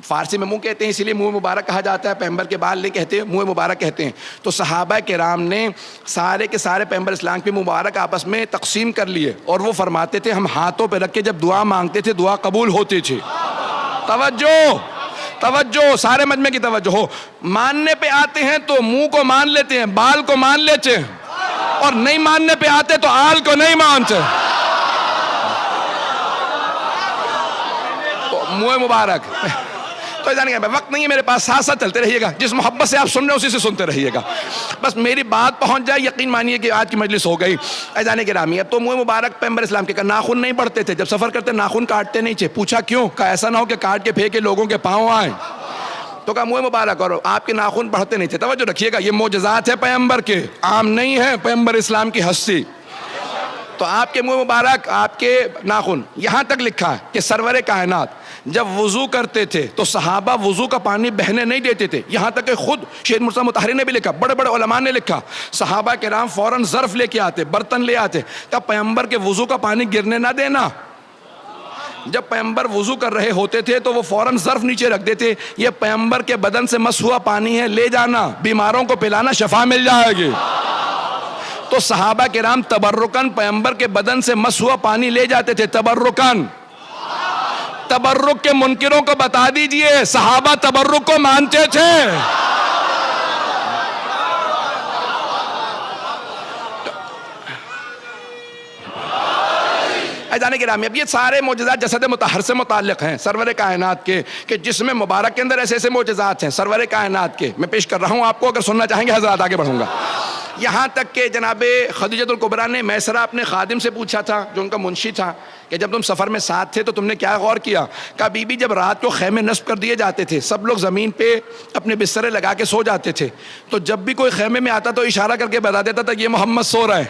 فارسی میں منہ کہتے ہیں اسی لیے منہ مبارک کہا جاتا ہے، پیغمبر کے بال نہیں کہتے، منہ مبارک کہتے ہیں. تو صحابہ کرام نے سارے کے سارے پیغمبر اسلام کے مبارک آپس میں تقسیم کر لیے، اور وہ فرماتے تھے ہم ہاتھوں پہ رکھ کے جب دعا مانگتے تھے دعا قبول ہوتی تھی. توجہ توجہ، سارے مجمع کی توجہ ہو. ماننے پہ آتے ہیں تو منہ کو مان لیتے ہیں، بال کو مان لیتے ہیں، اور نہیں ماننے پہ آتے تو آل کو نہیں مانتے. تو منہ مبارک تو جانے گا، وقت نہیں ہے میرے پاس، ساتھ ساتھ چلتے رہیے گا، جس محبت سے آپ سن رہے ہیں اسی سے سنتے رہیے گا. بس میری بات پہنچ جائے، یقین مانیے کہ آج کی مجلس ہو گئی. ایزان گرامی، اب تو منہ مبارک پیغمبر اسلام کے ناخن نہیں بڑھتے تھے، جب سفر کرتے ناخن کاٹتے نہیں تھے. پوچھا کیوں؟ کہا ایسا نہ ہو کہ کاٹ کے پھینکے لوگوں کے پاؤں آئیں. تو کہا منہ مبارک، اور آپ کے ناخن بڑھتے نہیں تھے. توجہ رکھیے گا، یہ معجزات ہے پیغمبر کے، عام نہیں ہے پیغمبر اسلام کی ہستی. تو آپ کے منہ مبارک، آپ کے ناخن، یہاں تک لکھا ہے کہ سرور کائنات جب وضو کرتے تھے تو صحابہ وضو کا پانی بہنے نہیں دیتے تھے. یہاں تک کہ خود شیخ مرتضیٰ مطہری نے بھی لکھا، بڑے بڑے علماء نے لکھا، صحابہ کرام فوراً ظرف لے کے آتے، برتن لے آتے. کہ پیغمبر کے وضو کا پانی گرنے نہ دینا. جب پیغمبر وضو کر رہے ہوتے تھے تو وہ فوراً ظرف نیچے رکھ دیتے، یہ پیغمبر کے بدن سے مس ہوا پانی ہے، لے جانا، بیماروں کو پلانا، شفا مل جائے گی. تو صحابہ کرام تبرکن پیغمبر کے بدن سے مس ہوا پانی لے جاتے تھے، تبرکن. تبرک کے منکروں کو بتا دیجئے صحابہ تبرک کو مانتے تھے. ایزان گرامی، اب یہ سارے معجزات جسد مطہر سے متعلق ہیں، سرور کائنات کے، کہ جسم مبارک کے اندر ایسے ایسے معجزات ہیں سرور کائنات کے. میں پیش کر رہا ہوں آپ کو، اگر سننا چاہیں گے حضرات آگے بڑھوں گا. یہاں تک کہ جناب خدیجۃ الکبریٰ نے میسرہ اپنے خادم سے پوچھا تھا جو ان کا منشی تھا کہ جب تم سفر میں ساتھ تھے تو تم نے کیا غور کیا؟ کہا بی بی جب رات کو خیمے نصب کر دیے جاتے تھے، سب لوگ زمین پہ اپنے بسترے لگا کے سو جاتے تھے، تو جب بھی کوئی خیمے میں آتا تو اشارہ کر کے بتا دیتا تھا یہ محمد سو رہا ہے.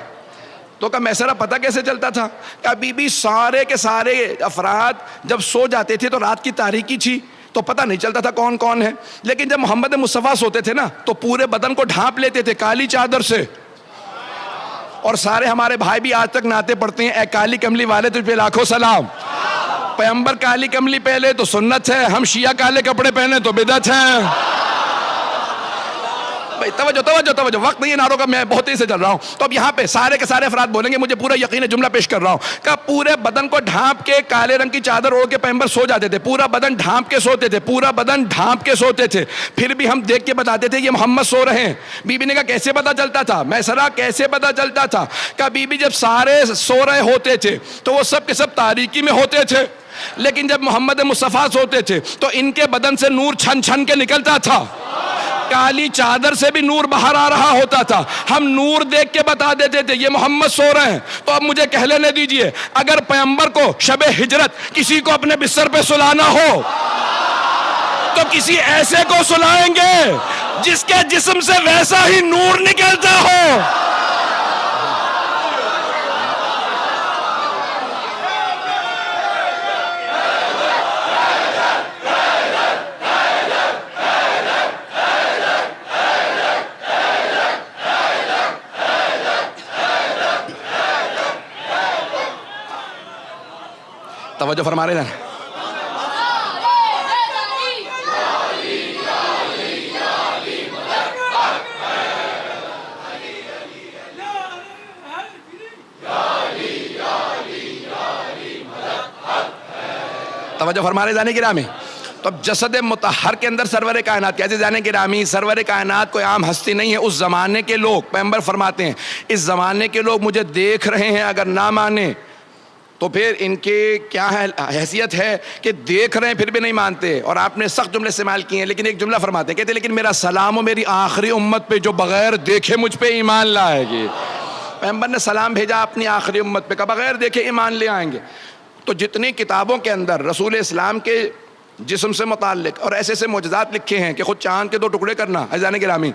تو کہا میسرہ پتہ کیسے چلتا تھا؟ کہا بی بی سارے کے سارے افراد جب سو جاتے تھے تو رات کی تاریکی تھی تو پتہ نہیں چلتا تھا کون کون ہے، لیکن جب محمد مصطفیٰ سوتے تھے نا تو پورے بدن کو ڈھانپ لیتے تھے کالی چادر سے. اور سارے ہمارے بھائی بھی آج تک نعتیں پڑھتے ہیں، اے کالی کملی والے تجھ پہ لاکھوں سلام. پیغمبر کالی کملی پہلے تو سنت ہے، ہم شیعہ کالے کپڑے پہنے تو بدعت ہے. توجہ توجہ توجہ، وقت نہیں ہے نعروں کا، میں بہت ہی سے چل رہا ہوں. تو اب یہاں پہ سارے کے سارے افراد بولیں گے، مجھے پورا یقین ہے، جملہ پیش کر رہا ہوں. کہ پورے بدن کو ڈھانپ کے کالے رنگ کی چادر اوڑھ کے پیغمبر سو جاتے تھے، پورا بدن ڈھانپ کے سوتے تھے، پورا بدن ڈھانپ کے سوتے تھے. پھر بھی ہم دیکھ کے بتاتے تھے یہ محمد سو رہے ہیں. بی بی نے کہا کیسے پتا چلتا تھا؟ میسرہ کیسے پتا چلتا تھا؟ کہ بی بی جب سارے سو رہے ہوتے تھے تو وہ سب کے سب تاریکی میں ہوتے تھے، لیکن جب محمد مصطفیٰ سوتے تھے تو ان کے بدن سے نور چھن چھن کے نکلتا تھا، کالی چادر سے بھی نور باہر آ رہا ہوتا تھا. ہم نور دیکھ کے بتا دیتے تھے یہ محمد سو رہے ہیں. تو اب مجھے کہہ لینے دیجئے، اگر پیغمبر کو شب ہجرت کسی کو اپنے بستر پہ سلانا ہو تو کسی ایسے کو سلائیں گے جس کے جسم سے ویسا ہی نور نکلتا ہو. توجہ فرما رہے ہیں. توجہ فرما رہے جانے گرامی. تو اب جسد مطہر کے اندر سرور کائنات، کیسے جانے گرامی؟ سرور کائنات کوئی عام ہستی نہیں ہے، اس زمانے کے لوگ. پیغمبر فرماتے ہیں اس زمانے کے لوگ مجھے دیکھ رہے ہیں، اگر نہ مانے تو پھر ان کی کیا حیثیت ہے کہ دیکھ رہے ہیں پھر بھی نہیں مانتے. اور آپ نے سخت جملے استعمال کیے ہیں، لیکن ایک جملہ فرماتے ہیں، کہتے ہیں لیکن میرا سلام ہو میری آخری امت پہ جو بغیر دیکھے مجھ پہ ایمان لائے گی. پیغمبر نے سلام بھیجا اپنی آخری امت پہ، کہ بغیر دیکھے ایمان لے آئیں گے. تو جتنی کتابوں کے اندر رسول اسلام کے جسم سے متعلق، اور ایسے ایسے معجزات لکھے ہیں کہ خود چاند کے 2 ٹکڑے کرنا۔ عزیزان گرامی،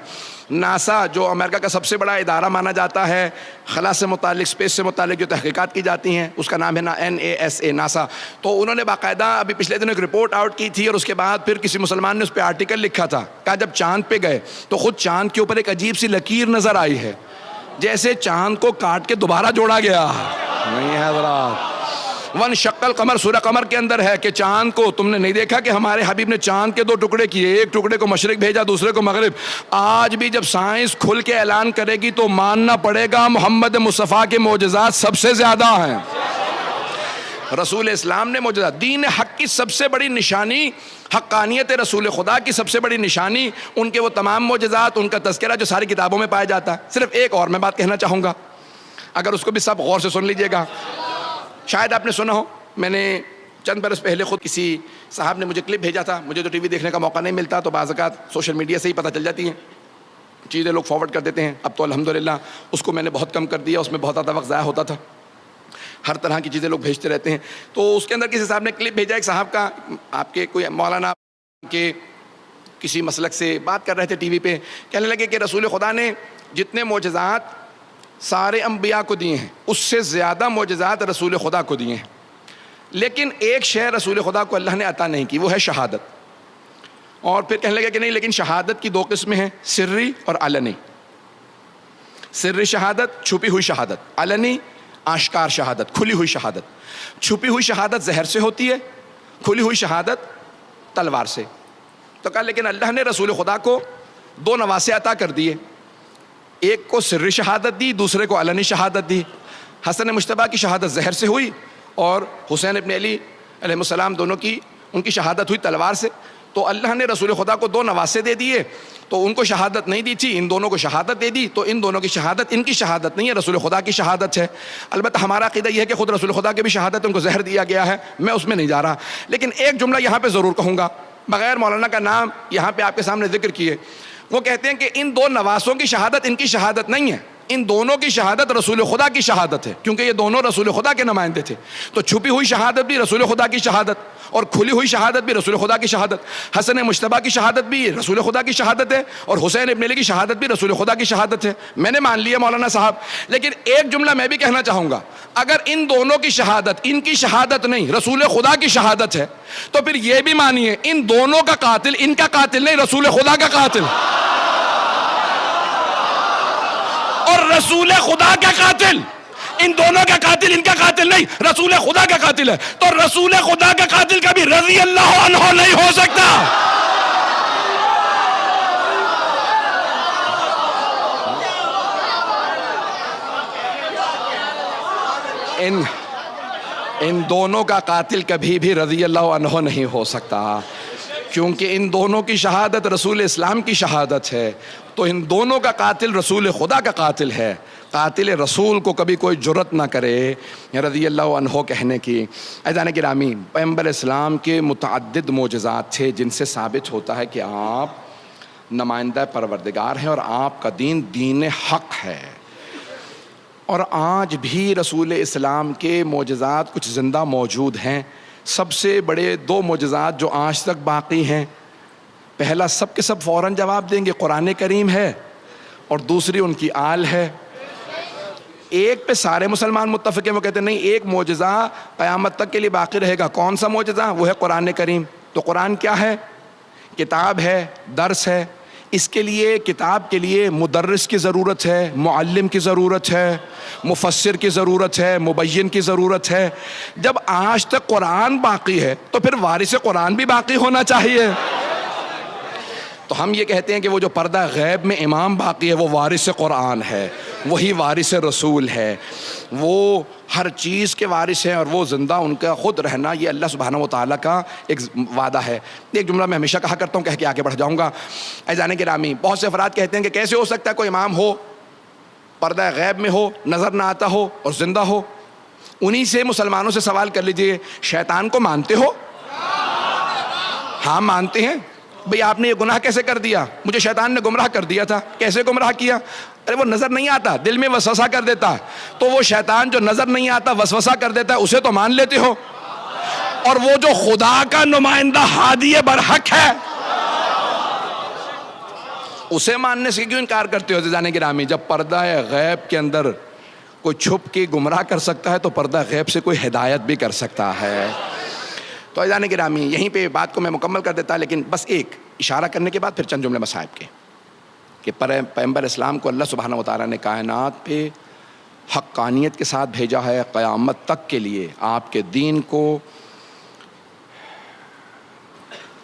ناسا جو امریکہ کا سب سے بڑا ادارہ مانا جاتا ہے خلا سے متعلق، اسپیس سے متعلق جو تحقیقات کی جاتی ہیں، اس کا نام ہے NASA، ناسا۔ تو انہوں نے باقاعدہ ابھی پچھلے دنوں ایک رپورٹ آؤٹ کی تھی، اور اس کے بعد پھر کسی مسلمان نے اس پہ آرٹیکل لکھا تھا، کہا جب چاند پہ گئے تو خود چاند کے اوپر ایک عجیب سی لکیر نظر آئی ہے، جیسے چاند کو کاٹ کے دوبارہ جوڑا گیا نہیں ہے حضرات۔ ون شقل قمر، سورہ قمر کے اندر ہے کہ چاند کو تم نے نہیں دیکھا کہ ہمارے حبیب نے چاند کے 2 ٹکڑے کیے، ایک ٹکڑے کو مشرق بھیجا، دوسرے کو مغرب۔ آج بھی جب سائنس کھل کے اعلان کرے گی تو ماننا پڑے گا محمد مصطفیٰ کے معجزات سب سے زیادہ ہیں۔ رسول اسلام نے معجزات، دین حق کی سب سے بڑی نشانی، حقانیت رسول خدا کی سب سے بڑی نشانی ان کے وہ تمام معجزات، ان کا تذکرہ جو ساری کتابوں میں پایا جاتا ہے۔ صرف ایک اور میں بات کہنا چاہوں گا، اگر اس کو بھی سب غور سے سن لیجئے گا۔ شاید آپ نے سنا ہو، میں نے چند برس پہلے خود کسی صاحب نے مجھے کلپ بھیجا تھا، مجھے تو ٹی وی دیکھنے کا موقع نہیں ملتا، تو بعض اوقات سوشل میڈیا سے ہی پتہ چل جاتی ہیں چیزیں، لوگ فارورڈ کر دیتے ہیں۔ اب تو الحمدللہ اس کو میں نے بہت کم کر دیا، اس میں بہت زیادہ وقت ضائع ہوتا تھا، ہر طرح کی چیزیں لوگ بھیجتے رہتے ہیں۔ تو اس کے اندر کسی صاحب نے کلپ بھیجا، ایک صاحب کا، آپ کے کوئی مولانا کے کسی مسلک سے بات کر رہے تھے ٹی وی پہ، کہنے لگے کہ رسول خدا نے جتنے معجزات سارے انبیاء کو دیے ہیں اس سے زیادہ معجزات رسول خدا کو دیے ہیں، لیکن ایک شے رسول خدا کو اللہ نے عطا نہیں کی، وہ ہے شہادت۔ اور پھر کہنے لگے کہ نہیں، لیکن شہادت کی 2 قسمیں ہیں، سری اور علنی۔ سری شہادت، چھپی ہوئی شہادت، علنی آشکار شہادت، کھلی ہوئی شہادت۔ چھپی ہوئی شہادت زہر سے ہوتی ہے، کھلی ہوئی شہادت تلوار سے۔ تو کہا لیکن اللہ نے رسول خدا کو 2 نواسے عطا کر دیے، ایک کو سری شہادت دی، دوسرے کو علنی شہادت دی۔ حسن مجتبیٰ کی شہادت زہر سے ہوئی، اور حسین ابن علی علیہ السلام دونوں کی ان کی شہادت ہوئی تلوار سے۔ تو اللہ نے رسول خدا کو 2 نواسے دے دیے، تو ان کو شہادت نہیں دی تھی، ان دونوں کو شہادت دے دی، تو ان دونوں کی شہادت ان کی شہادت نہیں ہے، رسول خدا کی شہادت ہے۔ البتہ ہمارا عقیدہ یہ ہے کہ خود رسول خدا کی بھی شہادت، ان کو زہر دیا گیا ہے، میں اس میں نہیں جا رہا، لیکن ایک جملہ یہاں پہ ضرور کہوں گا، بغیر مولانا کا نام یہاں پہ آپ کے سامنے ذکر کیے۔ وہ کہتے ہیں کہ ان 2 نواسوں کی شہادت ان کی شہادت نہیں ہے، ان دونوں کی شہادت رسول خدا کی شہادت ہے، کیونکہ یہ دونوں رسول خدا کے نمائندے تھے۔ تو چھپی ہوئی شہادت بھی رسول خدا کی شہادت، اور کھلی ہوئی شہادت بھی رسول خدا کی شہادت۔ حسن مجتبیٰ کی شہادت بھی رسول خدا کی شہادت ہے، اور حسین ابن علی کی شہادت بھی رسول خدا کی شہادت ہے۔ میں نے مان لیا مولانا صاحب، لیکن ایک جملہ میں بھی کہنا چاہوں گا، اگر ان دونوں کی شہادت ان کی شہادت نہیں، رسول خدا کی شہادت ہے، تو پھر یہ بھی مانیے ان دونوں کا قاتل ان کا قاتل نہیں، رسول خدا کا قاتل، اور رسول خدا کا قاتل ان دونوں کا قاتل ان کا قاتل نہیں، رسول خدا کا قاتل ہے۔ تو رسول خدا کا قاتل کبھی رضی اللہ عنہ نہیں ہو سکتا۔ ان دونوں کا قاتل کبھی بھی رضی اللہ عنہ نہیں ہو سکتا، کیونکہ ان دونوں کی شہادت رسول اسلام کی شہادت ہے، تو ان دونوں کا قاتل رسول خدا کا قاتل ہے۔ قاتل رسول کو کبھی کوئی جرت نہ کرے رضی اللہ عنہ کہنے کی۔ عزیزان گرامی، پیغمبر اسلام کے متعدد معجزات تھے جن سے ثابت ہوتا ہے کہ آپ نمائندہ پروردگار ہیں، اور آپ کا دین دین حق ہے۔ اور آج بھی رسول اسلام کے معجزات کچھ زندہ موجود ہیں۔ سب سے بڑے 2 معجزات جو آج تک باقی ہیں، پہلا سب کے سب فوراً جواب دیں گے، قرآن کریم ہے، اور دوسری ان کی آل ہے۔ ایک پہ سارے مسلمان متفق ہیں، وہ کہتے ہیں نہیں، ایک معجزہ قیامت تک کے لیے باقی رہے گا۔ کون سا معجزہ؟ وہ ہے قرآن کریم۔ تو قرآن کیا ہے؟ کتاب ہے، درس ہے۔ اس کے لیے، کتاب کے لیے مدرس کی ضرورت ہے، معلم کی ضرورت ہے، مفسر کی ضرورت ہے، مبین کی ضرورت ہے۔ جب آج تک قرآن باقی ہے تو پھر وارث قرآن بھی باقی ہونا چاہیے۔ تو ہم یہ کہتے ہیں کہ وہ جو پردہ غیب میں امام باقی ہے وہ وارث قرآن ہے، وہی وارث رسول ہے، وہ ہر چیز کے وارث ہیں، اور وہ زندہ ان کا خود رہنا یہ اللہ سبحانہ و تعالیٰ کا ایک وعدہ ہے۔ ایک جملہ میں ہمیشہ کہا کرتا ہوں، کہہ کے آگے بڑھ جاؤں گا۔ عزیزان گرامی، بہت سے افراد کہتے ہیں کہ کیسے ہو سکتا ہے کوئی امام ہو، پردہ غیب میں ہو، نظر نہ آتا ہو اور زندہ ہو؟ انہی سے مسلمانوں سے سوال کر لیجئے، شیطان کو مانتے ہو؟ ہاں مانتے ہیں۔ بھئی آپ نے یہ گناہ کیسے کر دیا؟ مجھے شیطان نے گمراہ کر دیا تھا۔ کیسے گمراہ کیا؟ ارے وہ نظر نہیں آتا، دل میں وسوسہ کر دیتا ہے، تو وہ شیطان جو نظر نہیں آتا وسوسہ کر دیتا ہے اسے تو مان لیتے ہو؟ اور وہ جو خدا کا نمائندہ ہادی برحق ہے اسے ماننے سے کیوں انکار کرتے ہو عزیزان گرامی؟ جب پردہ غیب کے اندر کوئی چھپ کے گمراہ کر سکتا ہے تو پردہ غیب سے کوئی ہدایت بھی کر سکتا ہے۔ تو عزیزان گرامی یہیں پہ بات کو میں مکمل کر دیتا، لیکن بس ایک اشارہ کرنے کے بعد پھر چند جملے مصائب کے، کہ پیغمبر اسلام کو اللہ سبحانہ وتعالیٰ نے کائنات پہ حقانیت کے ساتھ بھیجا ہے، قیامت تک کے لیے آپ کے دین کو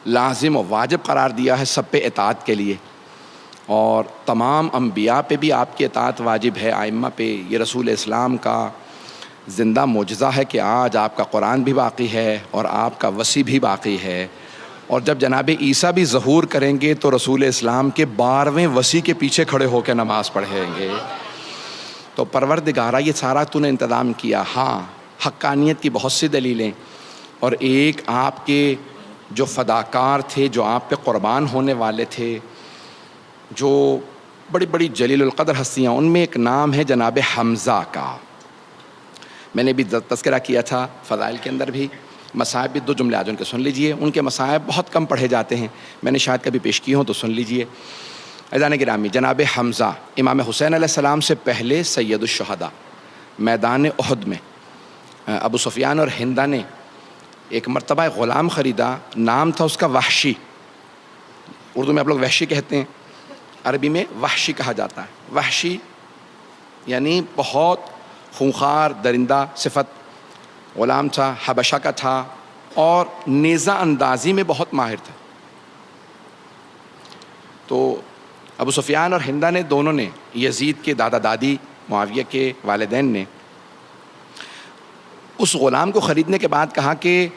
لازم و واجب قرار دیا ہے سب پہ اطاعت کے لیے، اور تمام انبیاء پہ بھی آپ کی اطاعت واجب ہے، ائمہ پہ۔ یہ رسول اسلام کا زندہ معجزہ ہے کہ آج آپ کا قرآن بھی باقی ہے اور آپ کا وصی بھی باقی ہے، اور جب جناب عیسیٰ بھی ظہور کریں گے تو رسول اسلام کے 12ویں وصی کے پیچھے کھڑے ہو کے نماز پڑھیں گے۔ تو پروردگارہ یہ سارا تو نے انتظام کیا۔ ہاں حقانیت کی بہت سی دلیلیں، اور ایک آپ کے جو فداکار تھے، جو آپ پہ قربان ہونے والے تھے، جو بڑی بڑی جلیل القدر ہستیاں، ان میں ایک نام ہے جناب حمزہ کا۔ میں نے بھی تذکرہ کیا تھا فضائل کے اندر بھی۔ مصائب بھی 2 جملے آج ان کے سن لیجئے، ان کے مصائب بہت کم پڑھے جاتے ہیں، میں نے شاید کبھی پیش کی ہوں تو سن لیجئے۔ عزیزان گرامی جناب حمزہ امام حسین علیہ السلام سے پہلے سید الشہداء، میدان احد میں ابو سفیان اور ہندہ نے ایک مرتبہ غلام خریدا، نام تھا اس کا وحشی، اردو میں آپ لوگ وحشی کہتے ہیں، عربی میں وحشی کہا جاتا ہے۔ وحشی یعنی بہت خونخوار درندہ صفت غلام تھا، حبشہ کا تھا، اور نیزہ اندازی میں بہت ماہر تھا۔ تو ابو سفیان اور ہندہ نے دونوں نے، یزید کے دادا دادی معاویہ کے والدین نے، اس غلام کو خریدنے کے بعد کہا کہ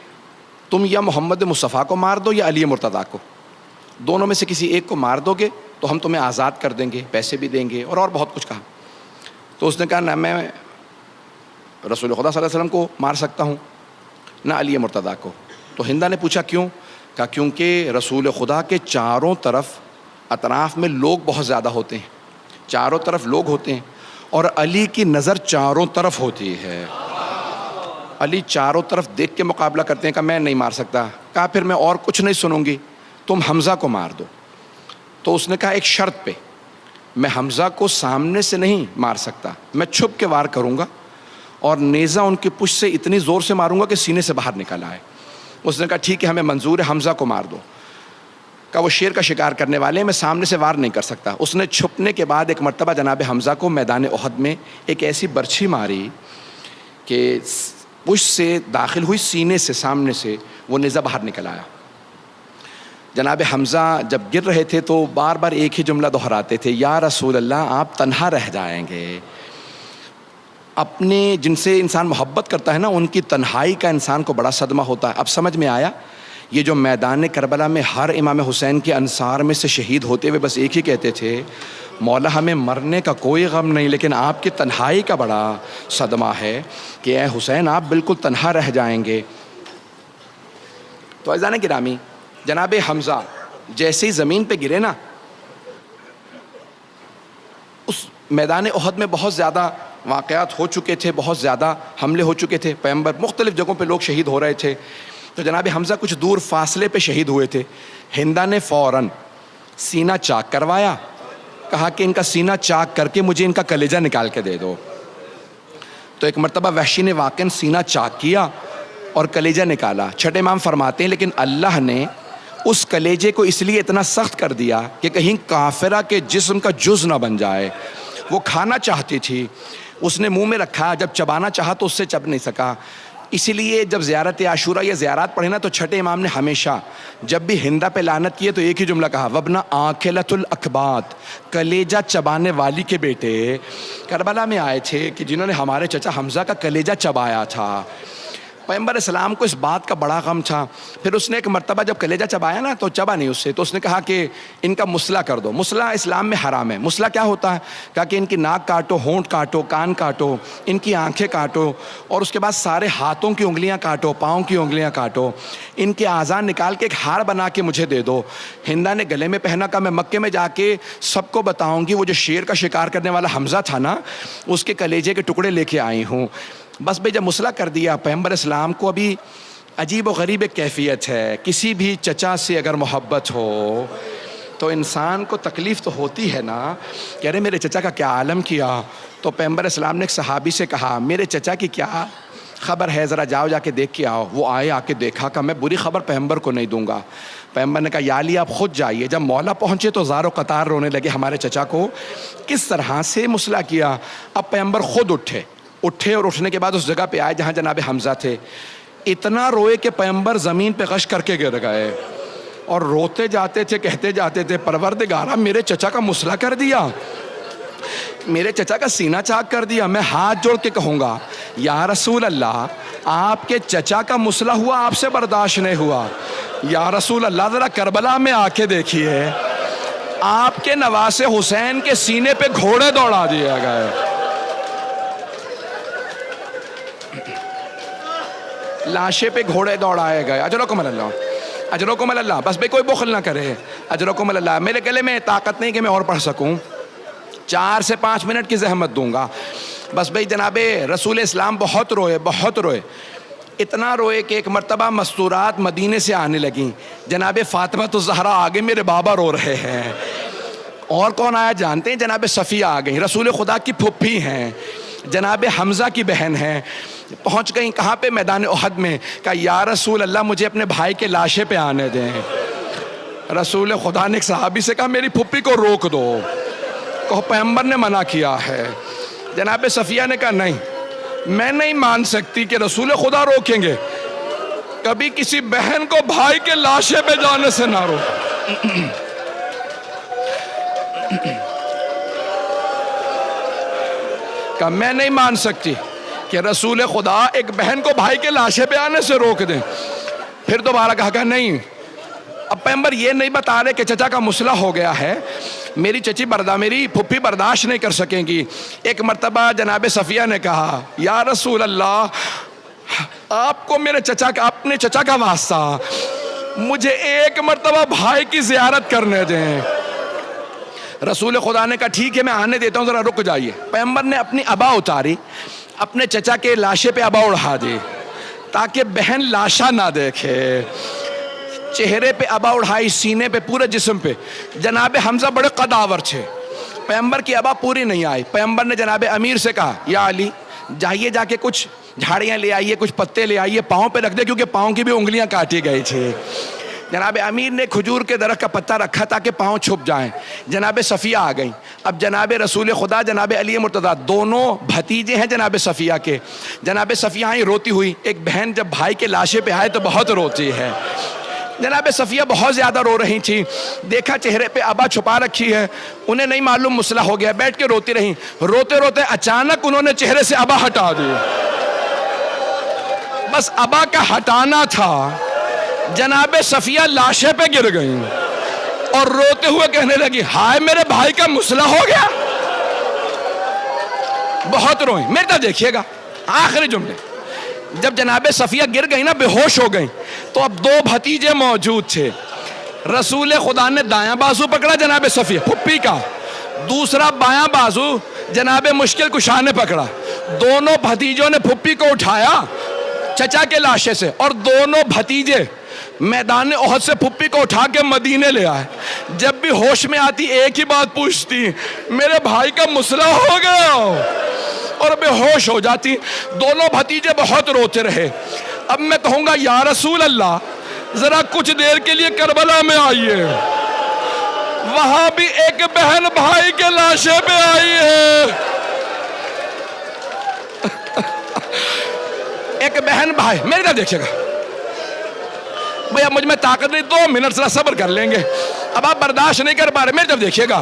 تم یا محمد مصطفیٰ کو مار دو یا علی مرتضیٰ کو، دونوں میں سے کسی ایک کو مار دو گے تو ہم تمہیں آزاد کر دیں گے، پیسے بھی دیں گے، اور بہت کچھ کہا۔ تو اس نے کہا نہ میں رسول خدا صلی اللہ علیہ وسلم کو مار سکتا ہوں، نہ علی مرتضیٰ کو۔ تو ہندہ نے پوچھا کیوں؟ کہا کیونکہ رسول خدا کے چاروں طرف اطراف میں لوگ بہت زیادہ ہوتے ہیں، چاروں طرف لوگ ہوتے ہیں، اور علی کی نظر چاروں طرف ہوتی ہے، علی چاروں طرف دیکھ کے مقابلہ کرتے ہیں۔ کہا میں نہیں مار سکتا۔ کہا پھر میں اور کچھ نہیں سنوں گی، تم حمزہ کو مار دو۔ تو اس نے کہا ایک شرط پہ، میں حمزہ کو سامنے سے نہیں مار سکتا، میں چھپ کے وار کروں گا، اور نیزہ ان کی پشت سے اتنی زور سے ماروں گا کہ سینے سے باہر نکل آئے۔ اس نے کہا ٹھیک ہے ہمیں منظور ہے، حمزہ کو مار دو۔ کہا وہ شیر کا شکار کرنے والے ہیں، میں سامنے سے وار نہیں کر سکتا۔ اس نے چھپنے کے بعد ایک مرتبہ جناب حمزہ کو میدان احد میں ایک ایسی برچھی ماری کہ پشت سے داخل ہوئی، سینے سے سامنے سے وہ نیزہ باہر نکل آیا۔ جناب حمزہ جب گر رہے تھے تو بار بار ایک ہی جملہ دہراتے تھے، یا رسول اللہ آپ تنہا رہ جائیں گے۔ اپنے جن سے انسان محبت کرتا ہے نا، ان کی تنہائی کا انسان کو بڑا صدمہ ہوتا ہے۔ اب سمجھ میں آیا، یہ جو میدان کربلا میں ہر امام حسین کے انصار میں سے شہید ہوتے ہوئے بس ایک ہی کہتے تھے، مولا ہمیں مرنے کا کوئی غم نہیں، لیکن آپ کی تنہائی کا بڑا صدمہ ہے کہ اے حسین آپ بالکل تنہا رہ جائیں گے۔ تو عزیزان گرامی جناب حمزہ جیسے ہی زمین پہ گرے نا، اس میدان احد میں بہت زیادہ واقعات ہو چکے تھے، بہت زیادہ حملے ہو چکے تھے، پیغمبر مختلف جگہوں پہ لوگ شہید ہو رہے تھے۔ تو جناب حمزہ کچھ دور فاصلے پہ شہید ہوئے تھے۔ ہندہ نے فوراً سینہ چاک کروایا، کہا کہ ان کا سینہ چاک کر کے مجھے ان کا کلیجہ نکال کے دے دو۔ تو ایک مرتبہ وحشی نے واقعاً سینہ چاک کیا اور کلیجہ نکالا۔ چھٹے امام فرماتے ہیں لیکن اللہ نے اس کلیجے کو اس لیے اتنا سخت کر دیا کہ کہیں کافرہ کے جسم کا جز نہ بن جائے۔ وہ کھانا چاہتی تھی، اس نے منہ میں رکھا، جب چبانا چاہا تو اس سے چب نہیں سکا۔ اسی لیے جب زیارت عاشورہ یا زیارات پڑھے نا تو چھٹے امام نے ہمیشہ جب بھی ہندہ پہ لعنت کیے تو ایک ہی جملہ کہا، وَبْنَ آکِلَةُ الْأَكْبَاتِ، کلیجہ چبانے والی کے بیٹے۔ کربلا میں آئے تھے کہ جنہوں نے ہمارے چچا حمزہ کا کلیجہ چبایا تھا۔ پیغمبر اسلام کو اس بات کا بڑا غم تھا۔ پھر اس نے ایک مرتبہ جب کلیجہ چبایا نا تو چبا نہیں اس سے، تو اس نے کہا کہ ان کا مسئلہ کر دو۔ مسئلہ اسلام میں حرام ہے۔ مسئلہ کیا ہوتا ہے؟ کہا کہ ان کی ناک کاٹو، ہونٹ کاٹو، کان کاٹو، ان کی آنکھیں کاٹو، اور اس کے بعد سارے ہاتھوں کی انگلیاں کاٹو، پاؤں کی انگلیاں کاٹو، ان کے اعضاء نکال کے ایک ہار بنا کے مجھے دے دو۔ ہندہ نے گلے میں پہنا، کہا میں مکے میں جا کے سب کو بتاؤں گی وہ جو شیر کا شکار کرنے والا حمزہ تھا نا، اس کے کلیجے کے ٹکڑے لے کے آئی ہوں۔ بس بھائی جب مسئلہ کر دیا، پیغمبر اسلام کو ابھی عجیب و غریب ایک کیفیت ہے. کسی بھی چچا سے اگر محبت ہو تو انسان کو تکلیف تو ہوتی ہے نا کہ ارے میرے چچا کا کیا عالم کیا. تو پیغمبر اسلام نے ایک صحابی سے کہا میرے چچا کی کیا خبر ہے، ذرا جاؤ جا کے دیکھ کے آؤ. وہ آئے، آ کے دیکھا کہ میں بری خبر پیغمبر کو نہیں دوں گا. پیغمبر نے کہا یا علی آپ خود جائیے. جب مولا پہنچے تو زار و قطار رونے لگے ہمارے چچا کو کس طرح سے مصلح کیا. اب پیغمبر خود اٹھے اور اٹھنے کے بعد اس جگہ پہ آئے جہاں جناب حمزہ تھے. اتنا روئے کہ پیغمبر زمین پہ غش کر کے گر گئے اور روتے جاتے تھے، کہتے جاتے تھے پروردگارا میرے چچا کا مصلح کر دیا، میرے چچا کا سینہ چاک کر دیا. میں ہاتھ جوڑ کے کہوں گا یا رسول اللہ آپ کے چچا کا مصلح ہوا، آپ سے برداشت نہیں ہوا. یا رسول اللہ ذرا کربلا میں آ کے دیکھیے آپ کے نواسے حسین کے سینے پہ گھوڑے دوڑا دیے گئے. لاشے پہ گھوڑے دوڑائے گئے. اجرکم اللہ، اجرکم اللہ. بس بھائی کوئی بخل نہ کرے. اجرکم اللہ. میرے گلے میں طاقت نہیں کہ میں اور پڑھ سکوں، 4 سے 5 منٹ کی زحمت دوں گا. بس بھائی جناب رسول اسلام بہت روئے. اتنا روئے کہ ایک مرتبہ مستورات مدینے سے آنے لگیں. جناب فاطمہ الزہرا آگے میرے بابا رو رہے ہیں. اور کون آیا جانتے ہیں؟ جناب صفیہ آ گئی، رسول خدا کی پھپھی ہیں، جناب حمزہ کی بہن ہیں. پہنچ گئیں کہاں پہ؟ میدان احد میں. کہا یا رسول اللہ مجھے اپنے بھائی کے لاشے پہ آنے دیں. رسول خدا نے ایک صحابی سے کہا میری پھپھی کو روک دو، کہو پیغمبر نے منع کیا ہے. جناب صفیہ نے کہا نہیں میں نہیں مان سکتی کہ رسول خدا روکیں گے، کبھی کسی بہن کو بھائی کے لاشے پہ جانے سے نہ رو. کہ میں نہیں مان سکتی کہ رسول خدا ایک بہن کو بھائی کے لاشے پہ آنے سے روک دیں. پھر دوبارہ کہا نہیں. اب پیغمبر یہ نہیں بتا رہے کہ چچا کا مصلح ہو گیا ہے، میری میری پھپھی برداشت نہیں کر سکیں گی. ایک مرتبہ جناب صفیہ نے کہا یا رسول اللہ آپ کو میرے چچا کا، اپنے چچا کا واسطہ، مجھے ایک مرتبہ بھائی کی زیارت کرنے دیں. رسول خدا نے کہا ٹھیک ہے میں آنے دیتا ہوں، ذرا رک جائیے. پیغمبر نے اپنی ابا اتاری، اپنے چچا کے لاشے پہ ابا اڑا دی تاکہ بہن لاشا نہ دیکھے. چہرے پہ ابا اڑھائی، سینے پہ، پورے جسم پہ. جناب حمزہ بڑے قداور تھے، پیغمبر کی ابا پوری نہیں آئی. پیغمبر نے جناب امیر سے کہا یا علی جائیے جا کے کچھ جھاڑیاں لے آئیے، کچھ پتے لے آئیے، پاؤں پہ رکھ دے کیونکہ پاؤں کی بھی انگلیاں کاٹی گئی تھی. جناب امیر نے کھجور کے درخت کا پتہ رکھا تاکہ پاؤں چھپ جائیں. جناب صفیہ آ گئیں. اب جناب رسول خدا جناب علی مرتضیٰ دونوں بھتیجے ہیں جناب صفیہ کے. جناب صفیہ آئی روتی ہوئی. ایک بہن جب بھائی کے لاشے پہ آئے تو بہت روتی ہے. جناب صفیہ بہت زیادہ رو رہی تھی. دیکھا چہرے پہ ابا چھپا رکھی ہے، انہیں نہیں معلوم مصلح ہو گیا، بیٹھ کے روتی رہی. روتے روتے اچانک انہوں نے چہرے سے ابا ہٹا دی. بس ابا کا ہٹانا تھا. جناب صفیہ لاشے پہ گر گئیں اور روتے ہوئے کہنے لگی ہائے میرے بھائی کا مصلح ہو گیا. بہت روئیں. میرے طرف دیکھیے گا آخری جملے. جب جناب صفیہ گر گئی نا، بے ہوش ہو گئیں، تو اب 2 بھتیجے موجود تھے. رسول خدا نے دایاں بازو پکڑا جناب صفیہ پھپھی کا، دوسرا بایاں بازو جناب مشکل کشا نے پکڑا. دونوں بھتیجوں نے پھپھی کو اٹھایا چچا کے لاشے سے، اور دونوں بھتیجے میدان احد سے پھپھی کو اٹھا کے مدینے لے آئے. جب بھی ہوش میں آتی ایک ہی بات پوچھتی میرے بھائی کا مصلح ہو گیا، اور بے ہوش ہو جاتی. دونوں بھتیجے بہت روتے رہے. اب میں کہوں گا یا رسول اللہ ذرا کچھ دیر کے لیے کربلا میں آئیے، وہاں بھی ایک بہن بھائی کے لاشے پہ آئی ہے. ایک بہن بھائی. میری طرف دیکھیے گا بھئی، اب مجھ میں طاقت نہیں، 2 منٹ ذرا صبر کر لیں گے. اب آپ برداشت نہیں کر پا رہے. میری طرف دیکھیے گا.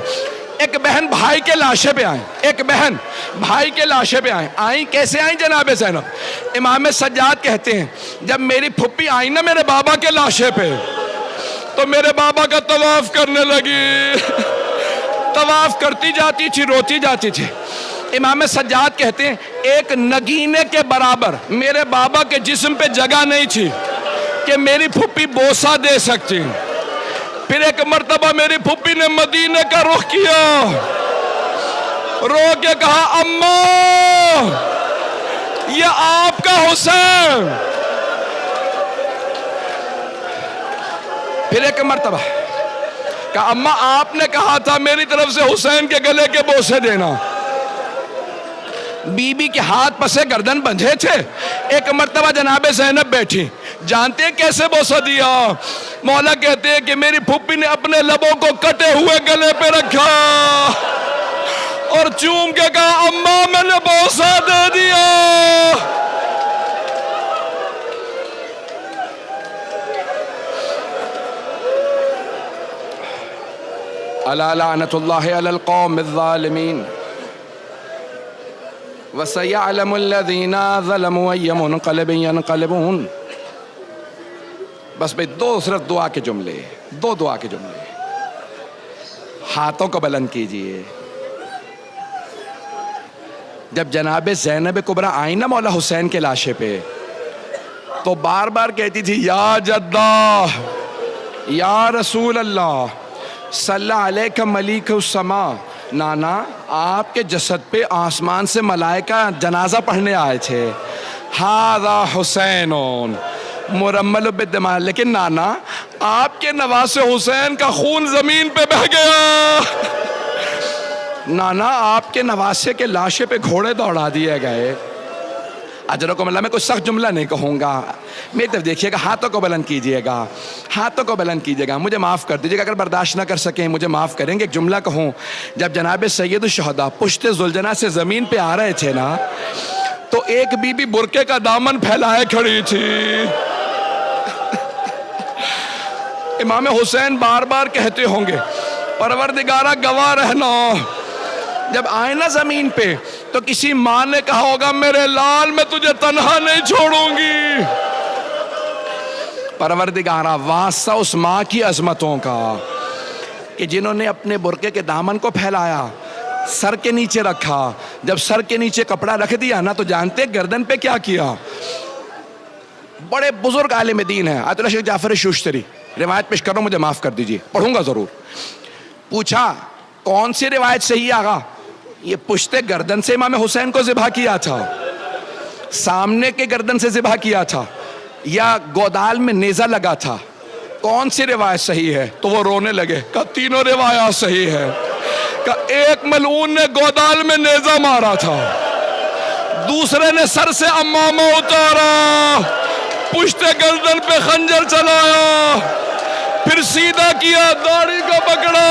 ایک بہن بھائی کے لاشے پہ آئیں. ایک بہن بھائی کے لاشے پہ آئیں. کیسے آئیں جناب زینب؟ امام سجاد کہتے ہیں جب میری پھپھی آئی نا میرے بابا کے لاشے پہ، تو میرے بابا کا طواف کرنے لگی. طواف کرتی جاتی تھی، روتی جاتی تھی. امام سجاد کہتے ہیں ایک نگینے کے برابر میرے بابا کے جسم پہ جگہ نہیں تھی کہ میری پھپھی بوسہ دے سکتی. پھر ایک مرتبہ میری پھپھی نے مدینے کا رخ کیا، رو کے کہا اماں یہ آپ کا حسین. پھر ایک مرتبہ کہ اماں آپ نے کہا تھا میری طرف سے حسین کے گلے کے بوسے دینا. بی بی کے ہاتھ پسے گردن بندھے تھے. ایک مرتبہ جناب زینب بیٹھی. جانتے کیسے بوسہ دیا؟ مولا کہتے ہیں کہ میری پھوپھی نے اپنے لبوں کو کٹے ہوئے گلے پہ رکھا اور چوم کے کہا اماں میں نے بوسہ دے دیا. الا لعنت اللہ علی القوم الظالمین وسيعلم الذين ظلموا أي منقلب ينقلبون. بس بھئی دو صرف دعا کے جملے، دو دعا کے جملے. ہاتھوں کو بلند کیجئے. جب جناب زینب کبریٰ آئیں نا مولا حسین کے لاشے پہ تو بار بار کہتی تھی یا جدہ یا رسول اللہ صلی علیکہ ملیک السما. نانا آپ کے جسد پہ آسمان سے ملائکہ جنازہ پڑھنے آئے تھے. ھذا حسین مرمل بالدماء. لیکن نانا آپ کے نواسے حسین کا خون زمین پہ بہہ گیا. نانا آپ کے نواسے کے لاشے پہ گھوڑے دوڑا دیے گئے. اجرکم اللہ. میں کوئی سخت جملہ نہیں کہوں گا، میری طرف دیکھیے گا، ہاتھوں کو بلند کیجئے گا، ہاتھوں کو بلند کیجئے گا. مجھے معاف کر دیجئے گا اگر برداشت نہ کر سکیں، مجھے معاف کریں گے. ایک جملہ کہوں. جب جناب سید الشہداء پشت ذوالجناح سے زمین پہ آ رہے تھے نا تو ایک بی بی برقعے کا دامن پھیلائے کھڑی تھی. امام حسین بار بار کہتے ہوں گے پروردگارہ گواہ رہنا جب آئے نا زمین پہ تو کسی ماں نے کہا ہوگا میرے لال میں تجھے تنہا نہیں چھوڑوں گی. پروردگارہ واسطہ اس ماں کی عظمتوں کا کہ جنہوں نے اپنے برقعے کے دامن کو پھیلایا، سر کے نیچے رکھا. جب سر کے نیچے کپڑا رکھ دیا نا تو جانتے گردن پہ کیا کیا؟ بڑے بزرگ عالم دین ہیں آیت اللہ شیخ جعفر شوشتری، روایت پیش کر رہا ہوں، مجھے معاف کر دیجئے، پڑھوں گا ضرور. پوچھا کون سی روایت صحیح آغا؟ یہ پشت گردن سے امام حسین کو ذبح کیا تھا، سامنے کے گردن سے ذبح کیا تھا، یا گودال میں نیزہ لگا تھا؟ کون سی روایت صحیح ہے؟ تو وہ رونے لگے. کہا تینوں روایات صحیح ہے. کہا ایک ملعون نے گودال میں نیزہ مارا تھا، دوسرے نے سر سے امامہ اتارا، پشت گردن پہ خنجر چلایا، پھر سیدھا کیا، داڑھی کو پکڑا.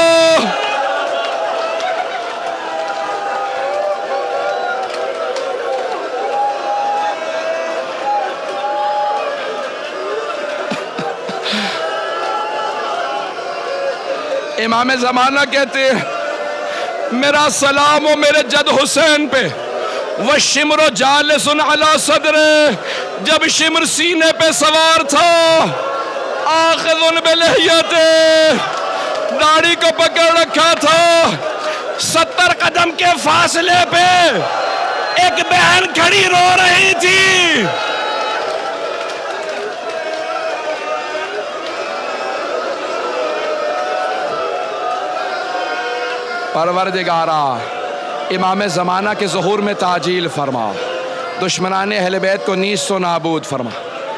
امام زمانہ کہتے ہیں میرا سلام و میرے جد حسین پہ وَالشِّمْرُ جَالِسٌ عَلَى صَدْرِ. جب شمر سینے پہ سوار تھا، آخذٌ بِلِحْيَتِهِ، داڑھی کو پکڑ رکھا تھا. 70 قدم کے فاصلے پہ ایک بہن کھڑی رو رہی تھی. پروردگارہ امام زمانہ کے ظہور میں تعجیل فرما، دشمنان اہل بیت کو نیست و نابود فرما.